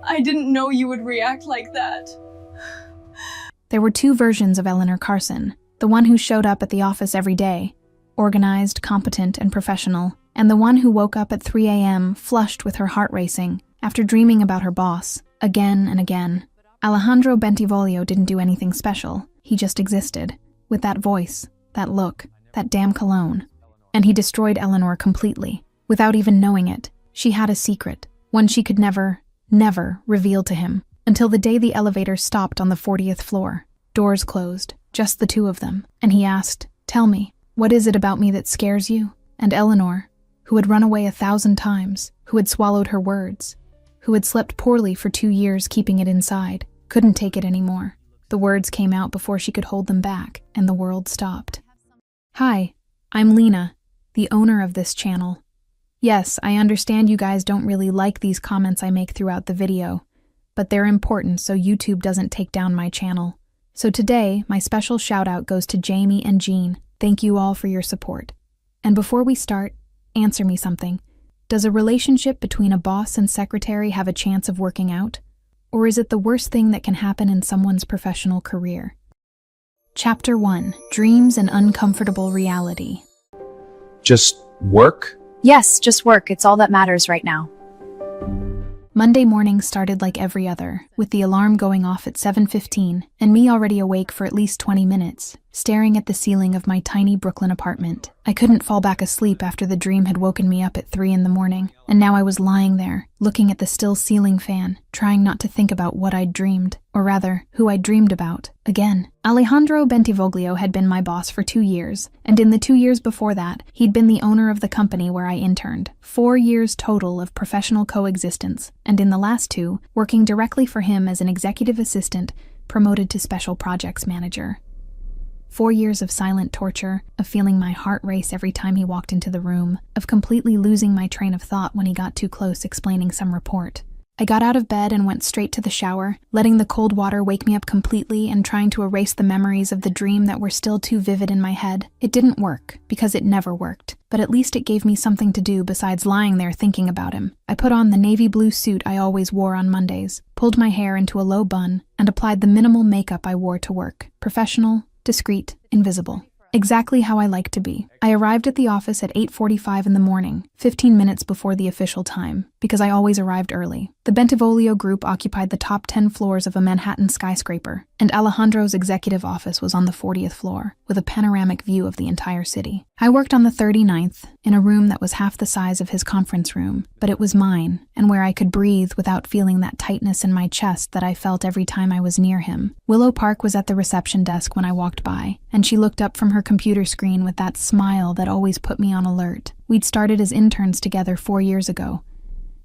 I didn't know you would react like that. There were two versions of Eleanor Carson, the one who showed up at the office every day, organized, competent, and professional, and the one who woke up at 3 a.m. flushed with her heart racing after dreaming about her boss, again and again. Alejandro Bentivoglio didn't do anything special. He just existed, with that voice, that look, that damn cologne. And he destroyed Eleanor completely. Without even knowing it, she had a secret, one she could never reveal to him, until the day the elevator stopped on the 40th floor. Doors closed, just the two of them, and he asked, "Tell me, what is it about me that scares you?" And Eleanor, who had run away 1,000 times, who had swallowed her words, who had slept poorly for 2 years keeping it inside, couldn't take it anymore. The words came out before she could hold them back, and the world stopped. Hi, I'm Lena, the owner of this channel. Yes, I understand you guys don't really like these comments I make throughout the video, but they're important so YouTube doesn't take down my channel. So today, my special shout out goes to Jamie and Jean. Thank you all for your support. And before we start, answer me something. Does a relationship between a boss and secretary have a chance of working out? Or is it the worst thing that can happen in someone's professional career? Chapter 1. Dreams and Uncomfortable Reality. Just work? Yes, just work. It's all that matters right now. Monday morning started like every other, with the alarm going off at 7:15 and me already awake for at least 20 minutes, staring at the ceiling of my tiny Brooklyn apartment. I couldn't fall back asleep after the dream had woken me up at 3 in the morning, and now I was lying there, looking at the still ceiling fan, trying not to think about what I'd dreamed, or rather, who I'd dreamed about, again. Alejandro Bentivoglio had been my boss for 2 years, and in the 2 years before that, he'd been the owner of the company where I interned. 4 years total of professional coexistence, and in the last 2, working directly for him as an executive assistant, promoted to special projects manager. 4 years of silent torture, of feeling my heart race every time he walked into the room, of completely losing my train of thought when he got too close explaining some report. I got out of bed and went straight to the shower, letting the cold water wake me up completely and trying to erase the memories of the dream that were still too vivid in my head. It didn't work, because it never worked, but at least it gave me something to do besides lying there thinking about him. I put on the navy blue suit I always wore on Mondays, pulled my hair into a low bun, and applied the minimal makeup I wore to work. Professional, discreet, invisible. Exactly how I like to be. I arrived at the office at 8:45 in the morning, 15 minutes before the official time, because I always arrived early. The Bentivoglio group occupied the top 10 floors of a Manhattan skyscraper, and Alejandro's executive office was on the 40th floor, with a panoramic view of the entire city. I worked on the 39th, in a room that was half the size of his conference room, but it was mine, and where I could breathe without feeling that tightness in my chest that I felt every time I was near him. Willow Park was at the reception desk when I walked by, and she looked up from her computer screen with that smile that always put me on alert. We'd started as interns together 4 years ago,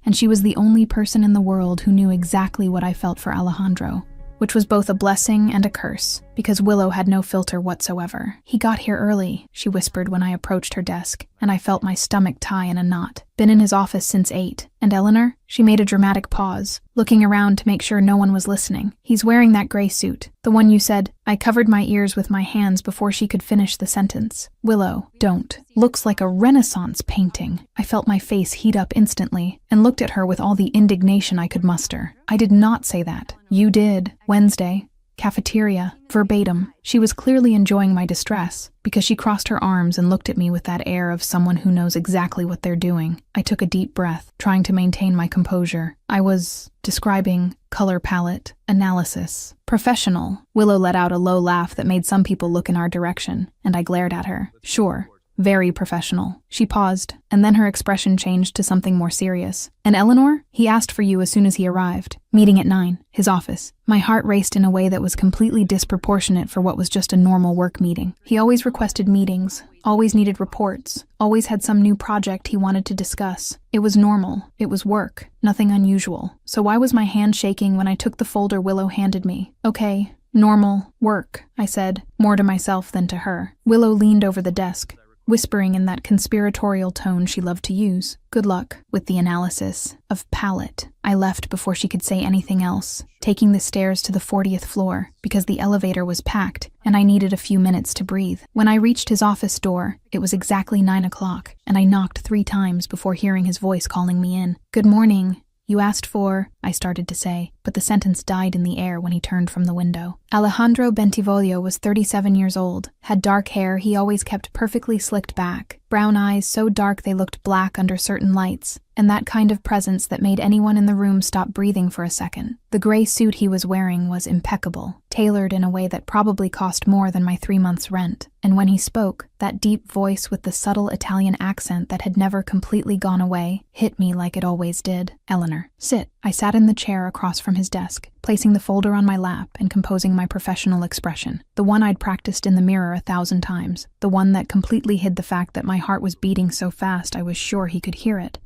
and she was the only person in the world who knew exactly what I felt for Alejandro, which was both a blessing and a curse, because Willow had no filter whatsoever. "He got here early," she whispered when I approached her desk, and I felt my stomach tie in a knot. "Been in his office since 8. And Eleanor?" She made a dramatic pause, looking around to make sure no one was listening. "He's wearing that gray suit. The one you said." I covered my ears with my hands before she could finish the sentence. "Willow, don't. Looks like a Renaissance painting." I felt my face heat up instantly, and looked at her with all the indignation I could muster. "I did not say that." "You did. Wednesday. Cafeteria, verbatim." She was clearly enjoying my distress, because she crossed her arms and looked at me with that air of someone who knows exactly what they're doing. I took a deep breath, trying to maintain my composure. I was describing color palette, analysis, professional. Willow let out a low laugh that made some people look in our direction, and I glared at her. "Sure. Very professional." She paused, and then her expression changed to something more serious. "And Eleanor? He asked for you as soon as he arrived. Meeting at 9, his office." My heart raced in a way that was completely disproportionate for what was just a normal work meeting. He always requested meetings, always needed reports, always had some new project he wanted to discuss. It was normal. It was work. Nothing unusual. So why was my hand shaking when I took the folder Willow handed me? "Okay, normal, work," I said, more to myself than to her. Willow leaned over the desk, whispering in that conspiratorial tone she loved to use. "Good luck with the analysis of palette." I left before she could say anything else, taking the stairs to the 40th floor because the elevator was packed and I needed a few minutes to breathe. When I reached his office door, it was exactly 9 o'clock, and I knocked 3 times before hearing his voice calling me in. "Good morning. You asked for, I started to say, but the sentence died in the air when he turned from the window. Alejandro Bentivoglio was 37 years old, had dark hair he always kept perfectly slicked back, brown eyes so dark they looked black under certain lights, and that kind of presence that made anyone in the room stop breathing for a second. The gray suit he was wearing was impeccable, tailored in a way that probably cost more than my 3 months' rent. And when he spoke, that deep voice with the subtle Italian accent that had never completely gone away hit me like it always did. Eleanor, sit. I sat in the chair across from his desk, placing the folder on my lap and composing my professional expression, the one I'd practiced in the mirror 1,000 times, the one that completely hid the fact that my heart was beating so fast I was sure he could hear it.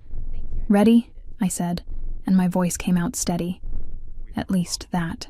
Ready? I said, and my voice came out steady. At least that.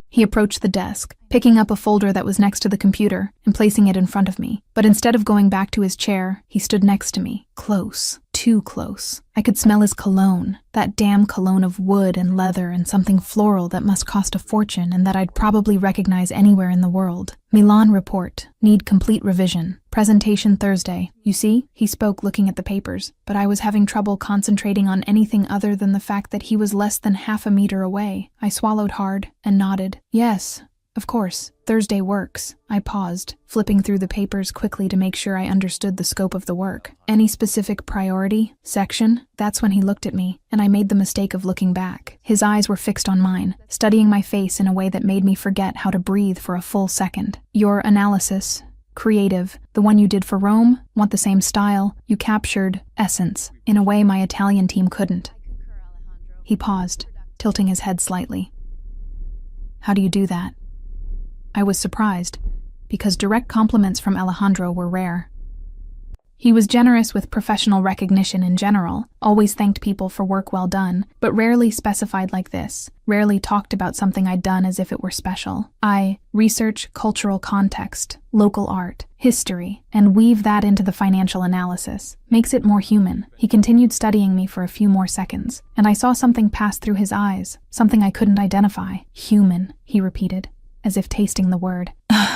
He approached the desk, picking up a folder that was next to the computer and placing it in front of me. But instead of going back to his chair, he stood next to me, close, too close. I could smell his cologne, that damn cologne of wood and leather and something floral that must cost a fortune and that I'd probably recognize anywhere in the world. Milan report. Need complete revision. Presentation Thursday. You see? He spoke looking at the papers, but I was having trouble concentrating on anything other than the fact that he was less than half a meter away. I swallowed hard and nodded. Yes. Of course, Thursday works. I paused, flipping through the papers quickly to make sure I understood the scope of the work. Any specific priority? Section? That's when he looked at me, and I made the mistake of looking back. His eyes were fixed on mine, studying my face in a way that made me forget how to breathe for a full second. Your analysis. Creative. The one you did for Rome? Want the same style? You captured essence, in a way my Italian team couldn't. He paused, tilting his head slightly. How do you do that? I was surprised, because direct compliments from Alejandro were rare. He was generous with professional recognition in general, always thanked people for work well done, but rarely specified like this, rarely talked about something I'd done as if it were special. I research cultural context, local art, history, and weave that into the financial analysis. Makes it more human. He continued studying me for a few more seconds, and I saw something pass through his eyes, something I couldn't identify. Human, he repeated, as if tasting the word.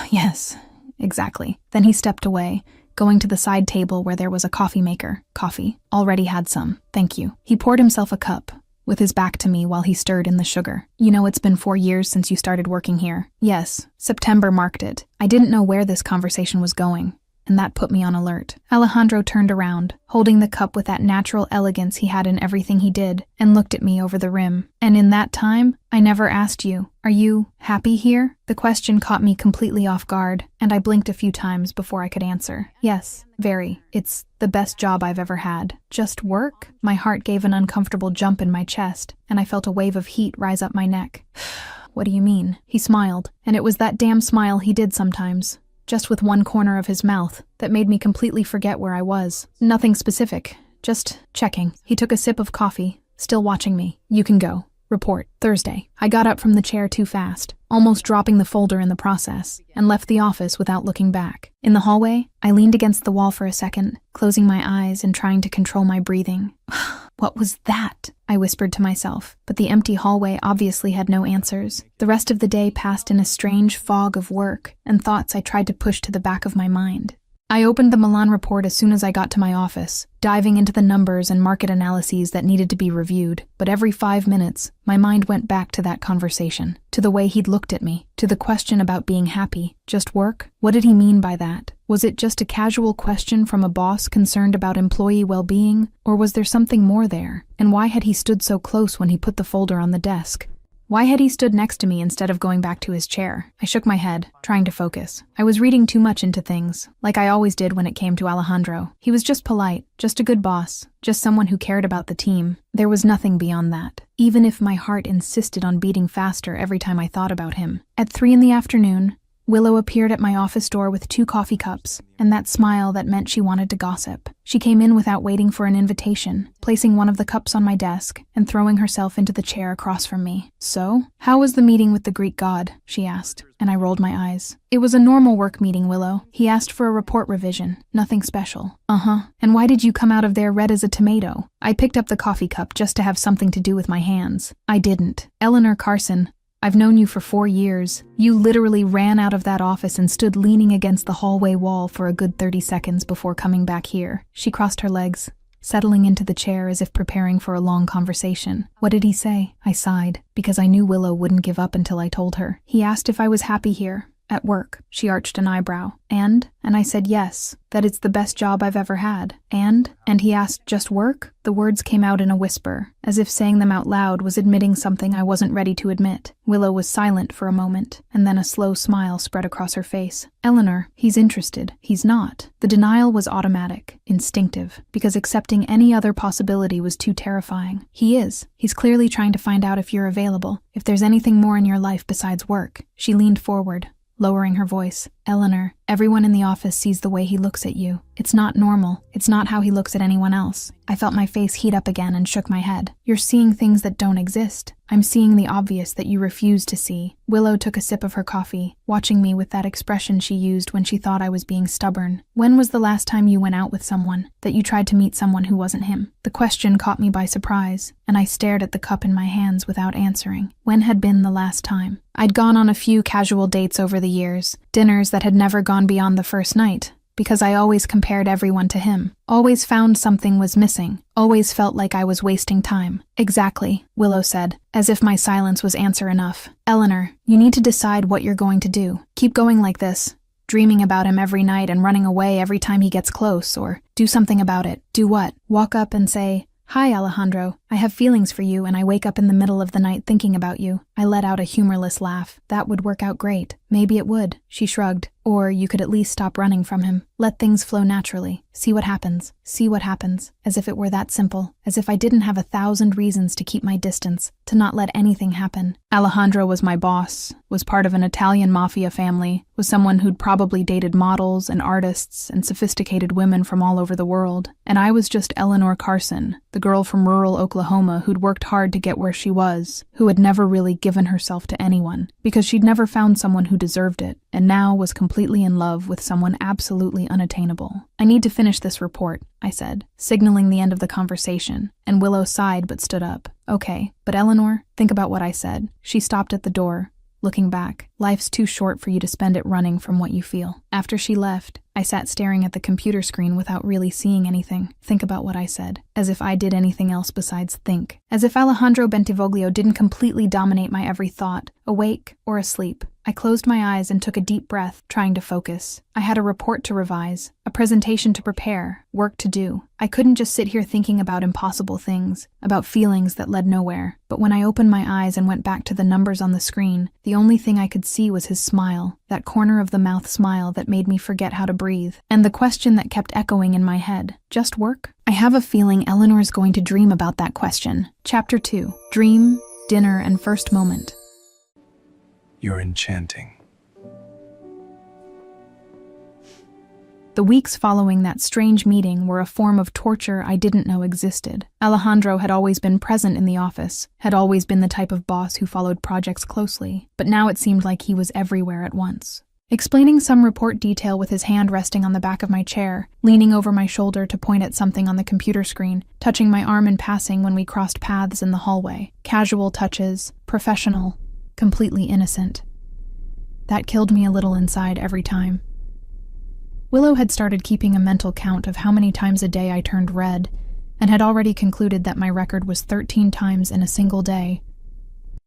Yes, exactly. Then he stepped away, going to the side table where there was a coffee maker. Coffee. Already had some. Thank you. He poured himself a cup, with his back to me while he stirred in the sugar. You know, it's been 4 years since you started working here. Yes, September marked it. I didn't know where this conversation was going, and that put me on alert. Alejandro turned around, holding the cup with that natural elegance he had in everything he did, and looked at me over the rim. And in that time, I never asked you, are you happy here? The question caught me completely off guard, and I blinked a few times before I could answer. Yes, very. It's the best job I've ever had. Just work? My heart gave an uncomfortable jump in my chest, and I felt a wave of heat rise up my neck. What do you mean? He smiled, and it was that damn smile he did sometimes, just with one corner of his mouth, that made me completely forget where I was. Nothing specific, just checking. He took a sip of coffee, still watching me. You can go. Report. Thursday. I got up from the chair too fast, almost dropping the folder in the process, and left the office without looking back. In the hallway, I leaned against the wall for a second, closing my eyes and trying to control my breathing. What was that? I whispered to myself, but the empty hallway obviously had no answers. The rest of the day passed in a strange fog of work and thoughts I tried to push to the back of my mind. I opened the Milan report as soon as I got to my office, diving into the numbers and market analyses that needed to be reviewed, but every 5 minutes, my mind went back to that conversation, to the way he'd looked at me, to the question about being happy. Just work? What did he mean by that? Was it just a casual question from a boss concerned about employee well-being, or was there something more there? And why had he stood so close when he put the folder on the desk? Why had he stood next to me instead of going back to his chair? I shook my head, trying to focus. I was reading too much into things, like I always did when it came to Alejandro. He was just polite, just a good boss, just someone who cared about the team. There was nothing beyond that, even if my heart insisted on beating faster every time I thought about him. At 3 in the afternoon, Willow appeared at my office door with 2 coffee cups, and that smile that meant she wanted to gossip. She came in without waiting for an invitation, placing one of the cups on my desk and throwing herself into the chair across from me. So, how was the meeting with the Greek god? She asked, and I rolled my eyes. It was a normal work meeting, Willow. He asked for a report revision, nothing special. And why did you come out of there red as a tomato? I picked up the coffee cup just to have something to do with my hands. I didn't. Eleanor Carson, I've known you for 4 years. You literally ran out of that office and stood leaning against the hallway wall for a good 30 seconds before coming back here. She crossed her legs, settling into the chair as if preparing for a long conversation. What did he say? I sighed, because I knew Willow wouldn't give up until I told her. He asked if I was happy here. At work. She arched an eyebrow. And I said yes, that it's the best job I've ever had. And he asked, just work? The words came out in a whisper, as if saying them out loud was admitting something I wasn't ready to admit. Willow was silent for a moment, and then a slow smile spread across her face. Eleanor, he's interested. He's not. The denial was automatic, instinctive, because accepting any other possibility was too terrifying. He is. He's clearly trying to find out if you're available, if there's anything more in your life besides work. She leaned forward, lowering her voice. Eleanor, everyone in the office sees the way he looks at you. It's not normal. It's not how he looks at anyone else. I felt my face heat up again and shook my head. You're seeing things that don't exist. I'm seeing the obvious that you refuse to see. Willow took a sip of her coffee, watching me with that expression she used when she thought I was being stubborn. When was the last time you went out with someone, that you tried to meet someone who wasn't him? The question caught me by surprise, and I stared at the cup in my hands without answering. When had been the last time? I'd gone on a few casual dates over the years, dinners that had never gone beyond the first night, because I always compared everyone to him, always found something was missing, always felt like I was wasting time. Exactly, Willow said, as if my silence was answer enough. Eleanor, you need to decide what you're going to do. Keep going like this, dreaming about him every night and running away every time he gets close, or do something about it. Do what? Walk up and say, "Hi, Alejandro. I have feelings for you and I wake up in the middle of the night thinking about you." I let out a humorless laugh. That would work out great. Maybe it would. She shrugged. Or you could at least stop running from him. Let things flow naturally. See what happens. See what happens. As if it were that simple. As if I didn't have 1,000 reasons to keep my distance, to not let anything happen. Alejandro was my boss, was part of an Italian Mafia family, was someone who'd probably dated models and artists and sophisticated women from all over the world. And I was just Eleanor Carson, the girl from rural Oklahoma who'd worked hard to get where she was, who had never really given herself to anyone, because she'd never found someone who deserved it, and now was completely in love with someone absolutely unattainable. I need to finish this report, I said, signaling the end of the conversation, and Willow sighed but stood up. Okay, but Eleanor, think about what I said. She stopped at the door, looking back. Life's too short for you to spend it running from what you feel. After she left, I sat staring at the computer screen without really seeing anything. Think about what I said. As if I did anything else besides think. As if Alejandro Bentivoglio didn't completely dominate my every thought, awake or asleep. I closed my eyes and took a deep breath, trying to focus. I had a report to revise, a presentation to prepare, work to do. I couldn't just sit here thinking about impossible things, about feelings that led nowhere. But when I opened my eyes and went back to the numbers on the screen, the only thing I could see was his smile, that corner of the mouth smile that made me forget how to breathe, and the question that kept echoing in my head. Just work? I have a feeling Eleanor's going to dream about that question. Chapter 2. Dream, Dinner, and First Moment. You're enchanting. The weeks following that strange meeting were a form of torture I didn't know existed. Alejandro had always been present in the office, had always been the type of boss who followed projects closely, but now it seemed like he was everywhere at once. Explaining some report detail with his hand resting on the back of my chair, leaning over my shoulder to point at something on the computer screen, touching my arm in passing when we crossed paths in the hallway. Casual touches, professional, completely innocent. That killed me a little inside every time. Willow had started keeping a mental count of how many times a day I turned red, and had already concluded that my record was 13 times in a single day.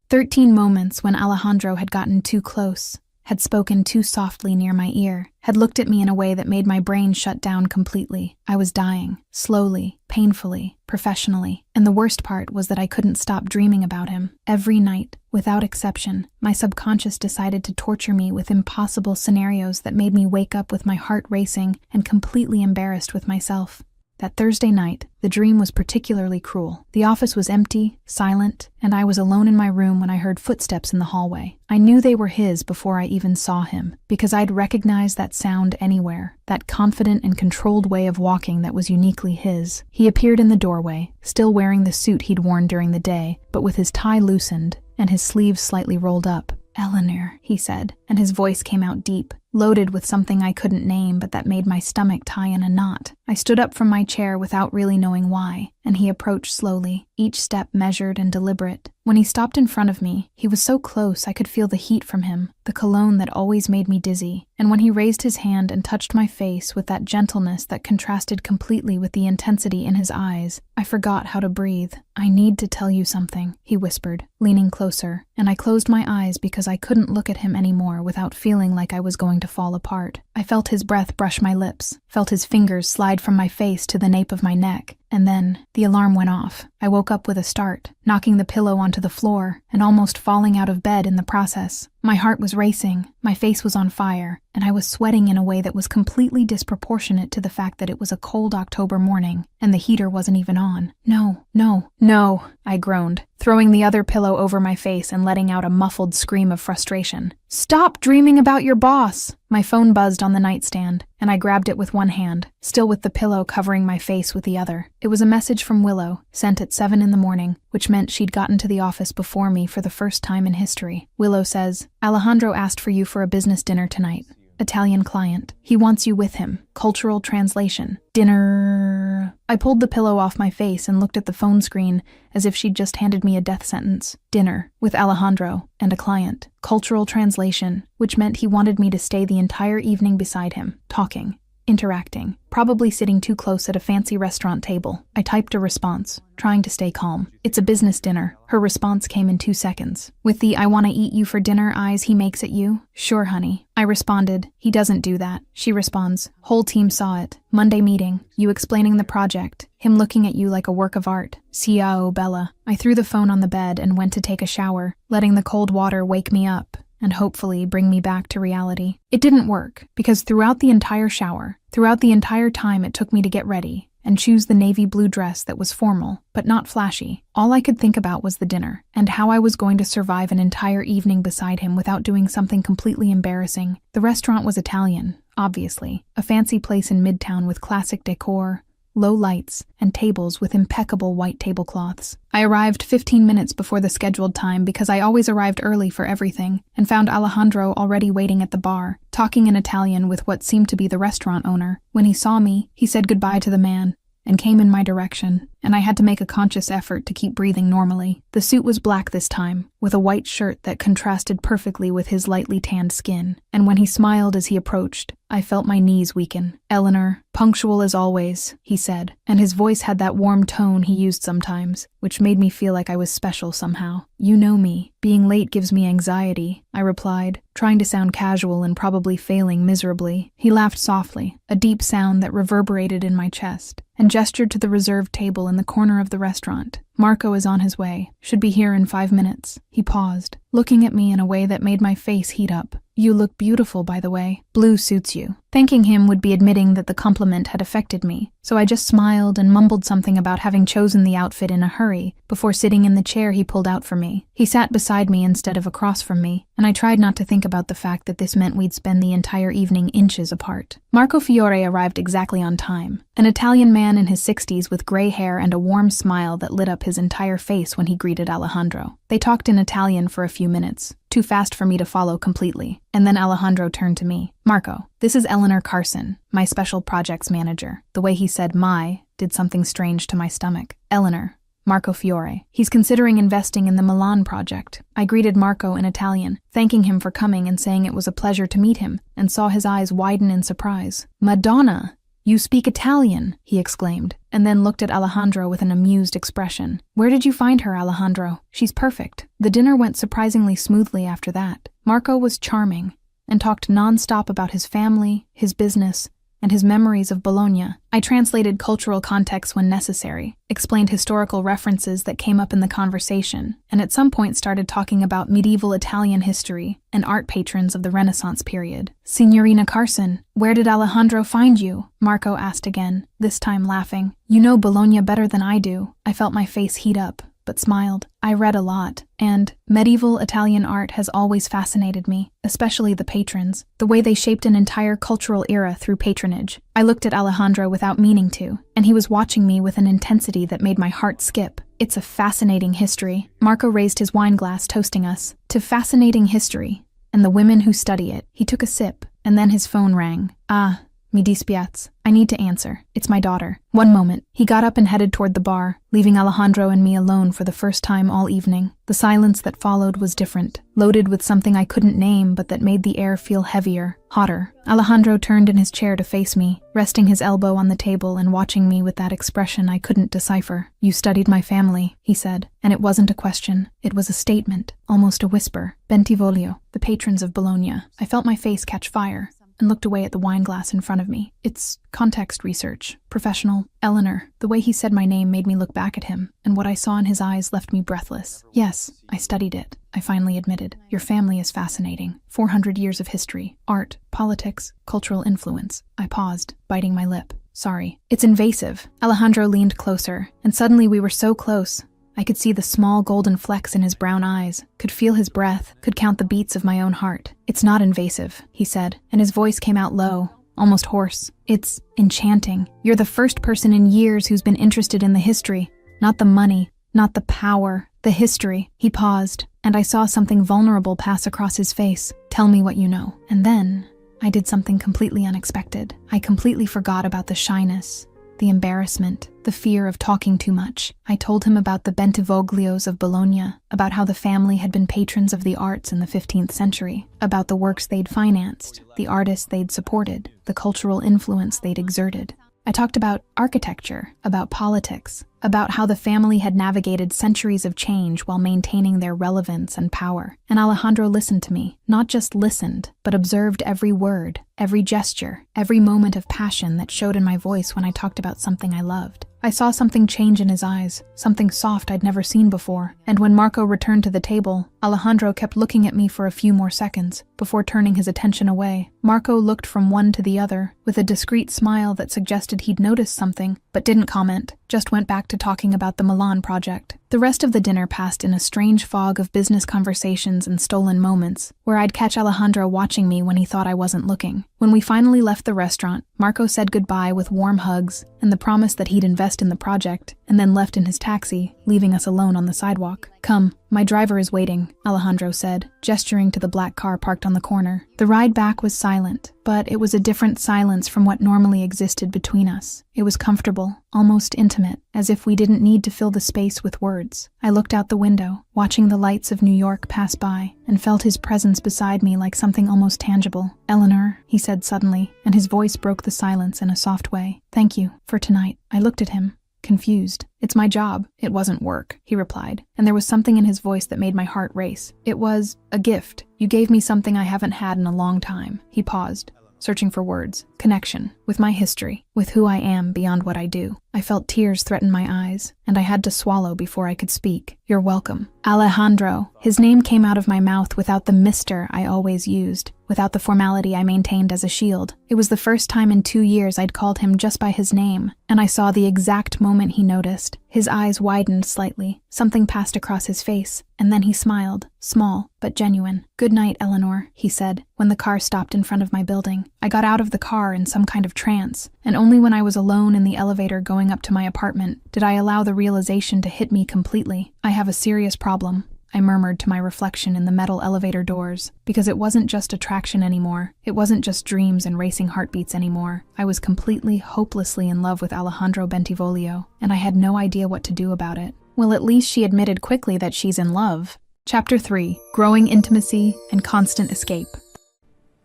13 moments when Alejandro had gotten too close, had spoken too softly near my ear, had looked at me in a way that made my brain shut down completely. I was dying, slowly, painfully, professionally, and the worst part was that I couldn't stop dreaming about him. Every night, without exception, my subconscious decided to torture me with impossible scenarios that made me wake up with my heart racing and completely embarrassed with myself. That Thursday night, the dream was particularly cruel. The office was empty, silent, and I was alone in my room when I heard footsteps in the hallway. I knew they were his before I even saw him, because I'd recognized that sound anywhere, that confident and controlled way of walking that was uniquely his. He appeared in the doorway, still wearing the suit he'd worn during the day, but with his tie loosened and his sleeves slightly rolled up. "Eleanor," he said, and his voice came out deep, loaded with something I couldn't name but that made my stomach tie in a knot. I stood up from my chair without really knowing why, and he approached slowly, each step measured and deliberate. When he stopped in front of me, he was so close I could feel the heat from him, the cologne that always made me dizzy. And when he raised his hand and touched my face with that gentleness that contrasted completely with the intensity in his eyes, I forgot how to breathe. "I need to tell you something," he whispered, leaning closer, and I closed my eyes because I couldn't look at him anymore without feeling like I was going to fall apart. I felt his breath brush my lips, felt his fingers slide from my face to the nape of my neck, and then the alarm went off. I woke up with a start, knocking the pillow onto the floor and almost falling out of bed in the process. My heart was racing, my face was on fire, and I was sweating in a way that was completely disproportionate to the fact that it was a cold October morning and the heater wasn't even on. "No, no, no," I groaned, throwing the other pillow over my face and letting out a muffled scream of frustration. "Stop dreaming about your boss!" My phone buzzed on the nightstand, and I grabbed it with one hand, still with the pillow covering my face with the other. It was a message from Willow, sent at 7 in the morning, which meant she'd gotten to the office before me for the first time in history. Willow says, "Alejandro asked for you for a business dinner tonight. Italian client. He wants you with him. Cultural translation. Dinner." I pulled the pillow off my face and looked at the phone screen as if she'd just handed me a death sentence. Dinner with Alejandro and a client. Cultural translation, which meant he wanted me to stay the entire evening beside him, talking, interacting, probably sitting too close at a fancy restaurant table. I typed a response, trying to stay calm. "It's a business dinner." Her response came in 2 seconds. With the "I want to eat you for dinner" eyes he makes at you. "Sure, honey." I responded, "He doesn't do that." She responds, "Whole team saw it. Monday meeting, you explaining the project, him looking at you like a work of art. Ciao, Bella." I threw the phone on the bed and went to take a shower, letting the cold water wake me up and hopefully bring me back to reality. It didn't work, because throughout the entire shower, throughout the entire time it took me to get ready and choose the navy blue dress that was formal, but not flashy, all I could think about was the dinner, and how I was going to survive an entire evening beside him without doing something completely embarrassing. The restaurant was Italian, obviously, a fancy place in Midtown with classic decor, low lights, and tables with impeccable white tablecloths. I arrived 15 minutes before the scheduled time because I always arrived early for everything, and found Alejandro already waiting at the bar, talking in Italian with what seemed to be the restaurant owner. When he saw me, he said goodbye to the man and came in my direction, and I had to make a conscious effort to keep breathing normally. The suit was black this time, with a white shirt that contrasted perfectly with his lightly tanned skin, and when he smiled as he approached, I felt my knees weaken. "Eleanor, punctual as always," he said, and his voice had that warm tone he used sometimes, which made me feel like I was special somehow. "You know me. Being late gives me anxiety," I replied, trying to sound casual and probably failing miserably. He laughed softly, a deep sound that reverberated in my chest, and gestured to the reserved table in the corner of the restaurant. "Marco is on his way. Should be here in 5 minutes." He paused, looking at me in a way that made my face heat up. "You look beautiful, by the way. Blue suits you." Thanking him would be admitting that the compliment had affected me, so I just smiled and mumbled something about having chosen the outfit in a hurry before sitting in the chair he pulled out for me. He sat beside me instead of across from me, and I tried not to think about the fact that this meant we'd spend the entire evening inches apart. Marco Fiore arrived exactly on time, an Italian man in his 60s with gray hair and a warm smile that lit up his entire face when he greeted Alejandro. They talked in Italian for a few minutes, too fast for me to follow completely, and then Alejandro turned to me. "Marco, this is Eleanor Carson, my special projects manager." The way he said "my" did something strange to my stomach. "Eleanor, Marco Fiore. He's considering investing in the Milan project." I greeted Marco in Italian, thanking him for coming and saying it was a pleasure to meet him, and saw his eyes widen in surprise. "Madonna! You speak Italian," he exclaimed, and then looked at Alejandro with an amused expression. "Where did you find her, Alejandro? She's perfect." The dinner went surprisingly smoothly after that. Marco was charming, and talked non-stop about his family, his business, and his memories of Bologna. I translated cultural context when necessary, explained historical references that came up in the conversation, and at some point started talking about medieval Italian history and art patrons of the Renaissance period. "Signorina Carson, where did Alejandro find you?" Marco asked again, this time laughing. "You know Bologna better than I do." I felt my face heat up, but smiled. I read a lot, and medieval Italian art has always fascinated me, especially the patrons, the way they shaped an entire cultural era through patronage. I looked at Alejandro without meaning to, and he was watching me with an intensity that made my heart skip. "It's a fascinating history." Marco raised his wine glass, toasting us. "To fascinating history." and the women who study it. He took a sip, and then his phone rang. Ah, mi dispiace. I need to answer. It's my daughter. One moment. He got up and headed toward the bar, leaving Alejandro and me alone for the first time all evening. The silence that followed was different, loaded with something I couldn't name but that made the air feel heavier, hotter. Alejandro turned in his chair to face me, resting his elbow on the table and watching me with that expression I couldn't decipher. You studied my family, he said, and it wasn't a question. It was a statement, almost a whisper. Bentivoglio, the patrons of Bologna. I felt my face catch fire and looked away at the wine glass in front of me. It's context research, professional. Eleanor. The way he said my name made me look back at him, and what I saw in his eyes left me breathless. Yes, I studied it, I finally admitted. Your family is fascinating. 400 years of history, art, politics, cultural influence. I paused, biting my lip. Sorry. It's invasive. Alejandro leaned closer, and suddenly we were so close. I could see the small golden flecks in his brown eyes, could feel his breath, could count the beats of my own heart. It's not invasive, he said, and his voice came out low, almost hoarse. It's enchanting. You're the first person in years who's been interested in the history, not the money, not the power, the history. He paused, and I saw something vulnerable pass across his face. Tell me what you know. And then I did something completely unexpected. I completely forgot about the shyness, the embarrassment, the fear of talking too much. I told him about the Bentivoglios of Bologna, about how the family had been patrons of the arts in the 15th century, about the works they'd financed, the artists they'd supported, the cultural influence they'd exerted. I talked about architecture, about politics, about how the family had navigated centuries of change while maintaining their relevance and power. And Alejandro listened to me, not just listened, but observed every word, every gesture, every moment of passion that showed in my voice when I talked about something I loved. I saw something change in his eyes, something soft I'd never seen before, and when Marco returned to the table, Alejandro kept looking at me for a few more seconds, before turning his attention away. Marco looked from one to the other, with a discreet smile that suggested he'd noticed something, but didn't comment, just went back to talking about the Milan project. The rest of the dinner passed in a strange fog of business conversations and stolen moments, where I'd catch Alejandro watching me when he thought I wasn't looking. When we finally left the restaurant, Marco said goodbye with warm hugs and the promise that he'd invest in the project, and then left in his taxi, leaving us alone on the sidewalk. Come, my driver is waiting, Alejandro said, gesturing to the black car parked on the corner. The ride back was silent, but it was a different silence from what normally existed between us. It was comfortable, almost intimate, as if we didn't need to fill the space with words. I looked out the window, watching the lights of New York pass by, and felt his presence beside me like something almost tangible. Eleanor, he said suddenly, and his voice broke the silence in a soft way. Thank you, for tonight. I looked at him, confused. It's my job. It wasn't work, he replied, and there was something in his voice that made my heart race. It was a gift. You gave me something I haven't had in a long time. He paused, searching for words. Connection with my history, with who I am beyond what I do. I felt tears threaten my eyes, and I had to swallow before I could speak. You're welcome. Alejandro. His name came out of my mouth without the Mr. I always used, without the formality I maintained as a shield. It was the first time in 2 years I'd called him just by his name, and I saw the exact moment he noticed. His eyes widened slightly. Something passed across his face, and then he smiled, small but genuine. Good night, Eleanor, he said, when the car stopped in front of my building. I got out of the car in some kind of trance, and only when I was alone in the elevator going up to my apartment did I allow the realization to hit me completely. I have a serious problem, I murmured to my reflection in the metal elevator doors, because it wasn't just attraction anymore. It wasn't just dreams and racing heartbeats anymore. I was completely, hopelessly in love with Alejandro Bentivoglio, and I had no idea what to do about it. Well, at least she admitted quickly that she's in love. Chapter 3. Growing Intimacy and Constant Escape.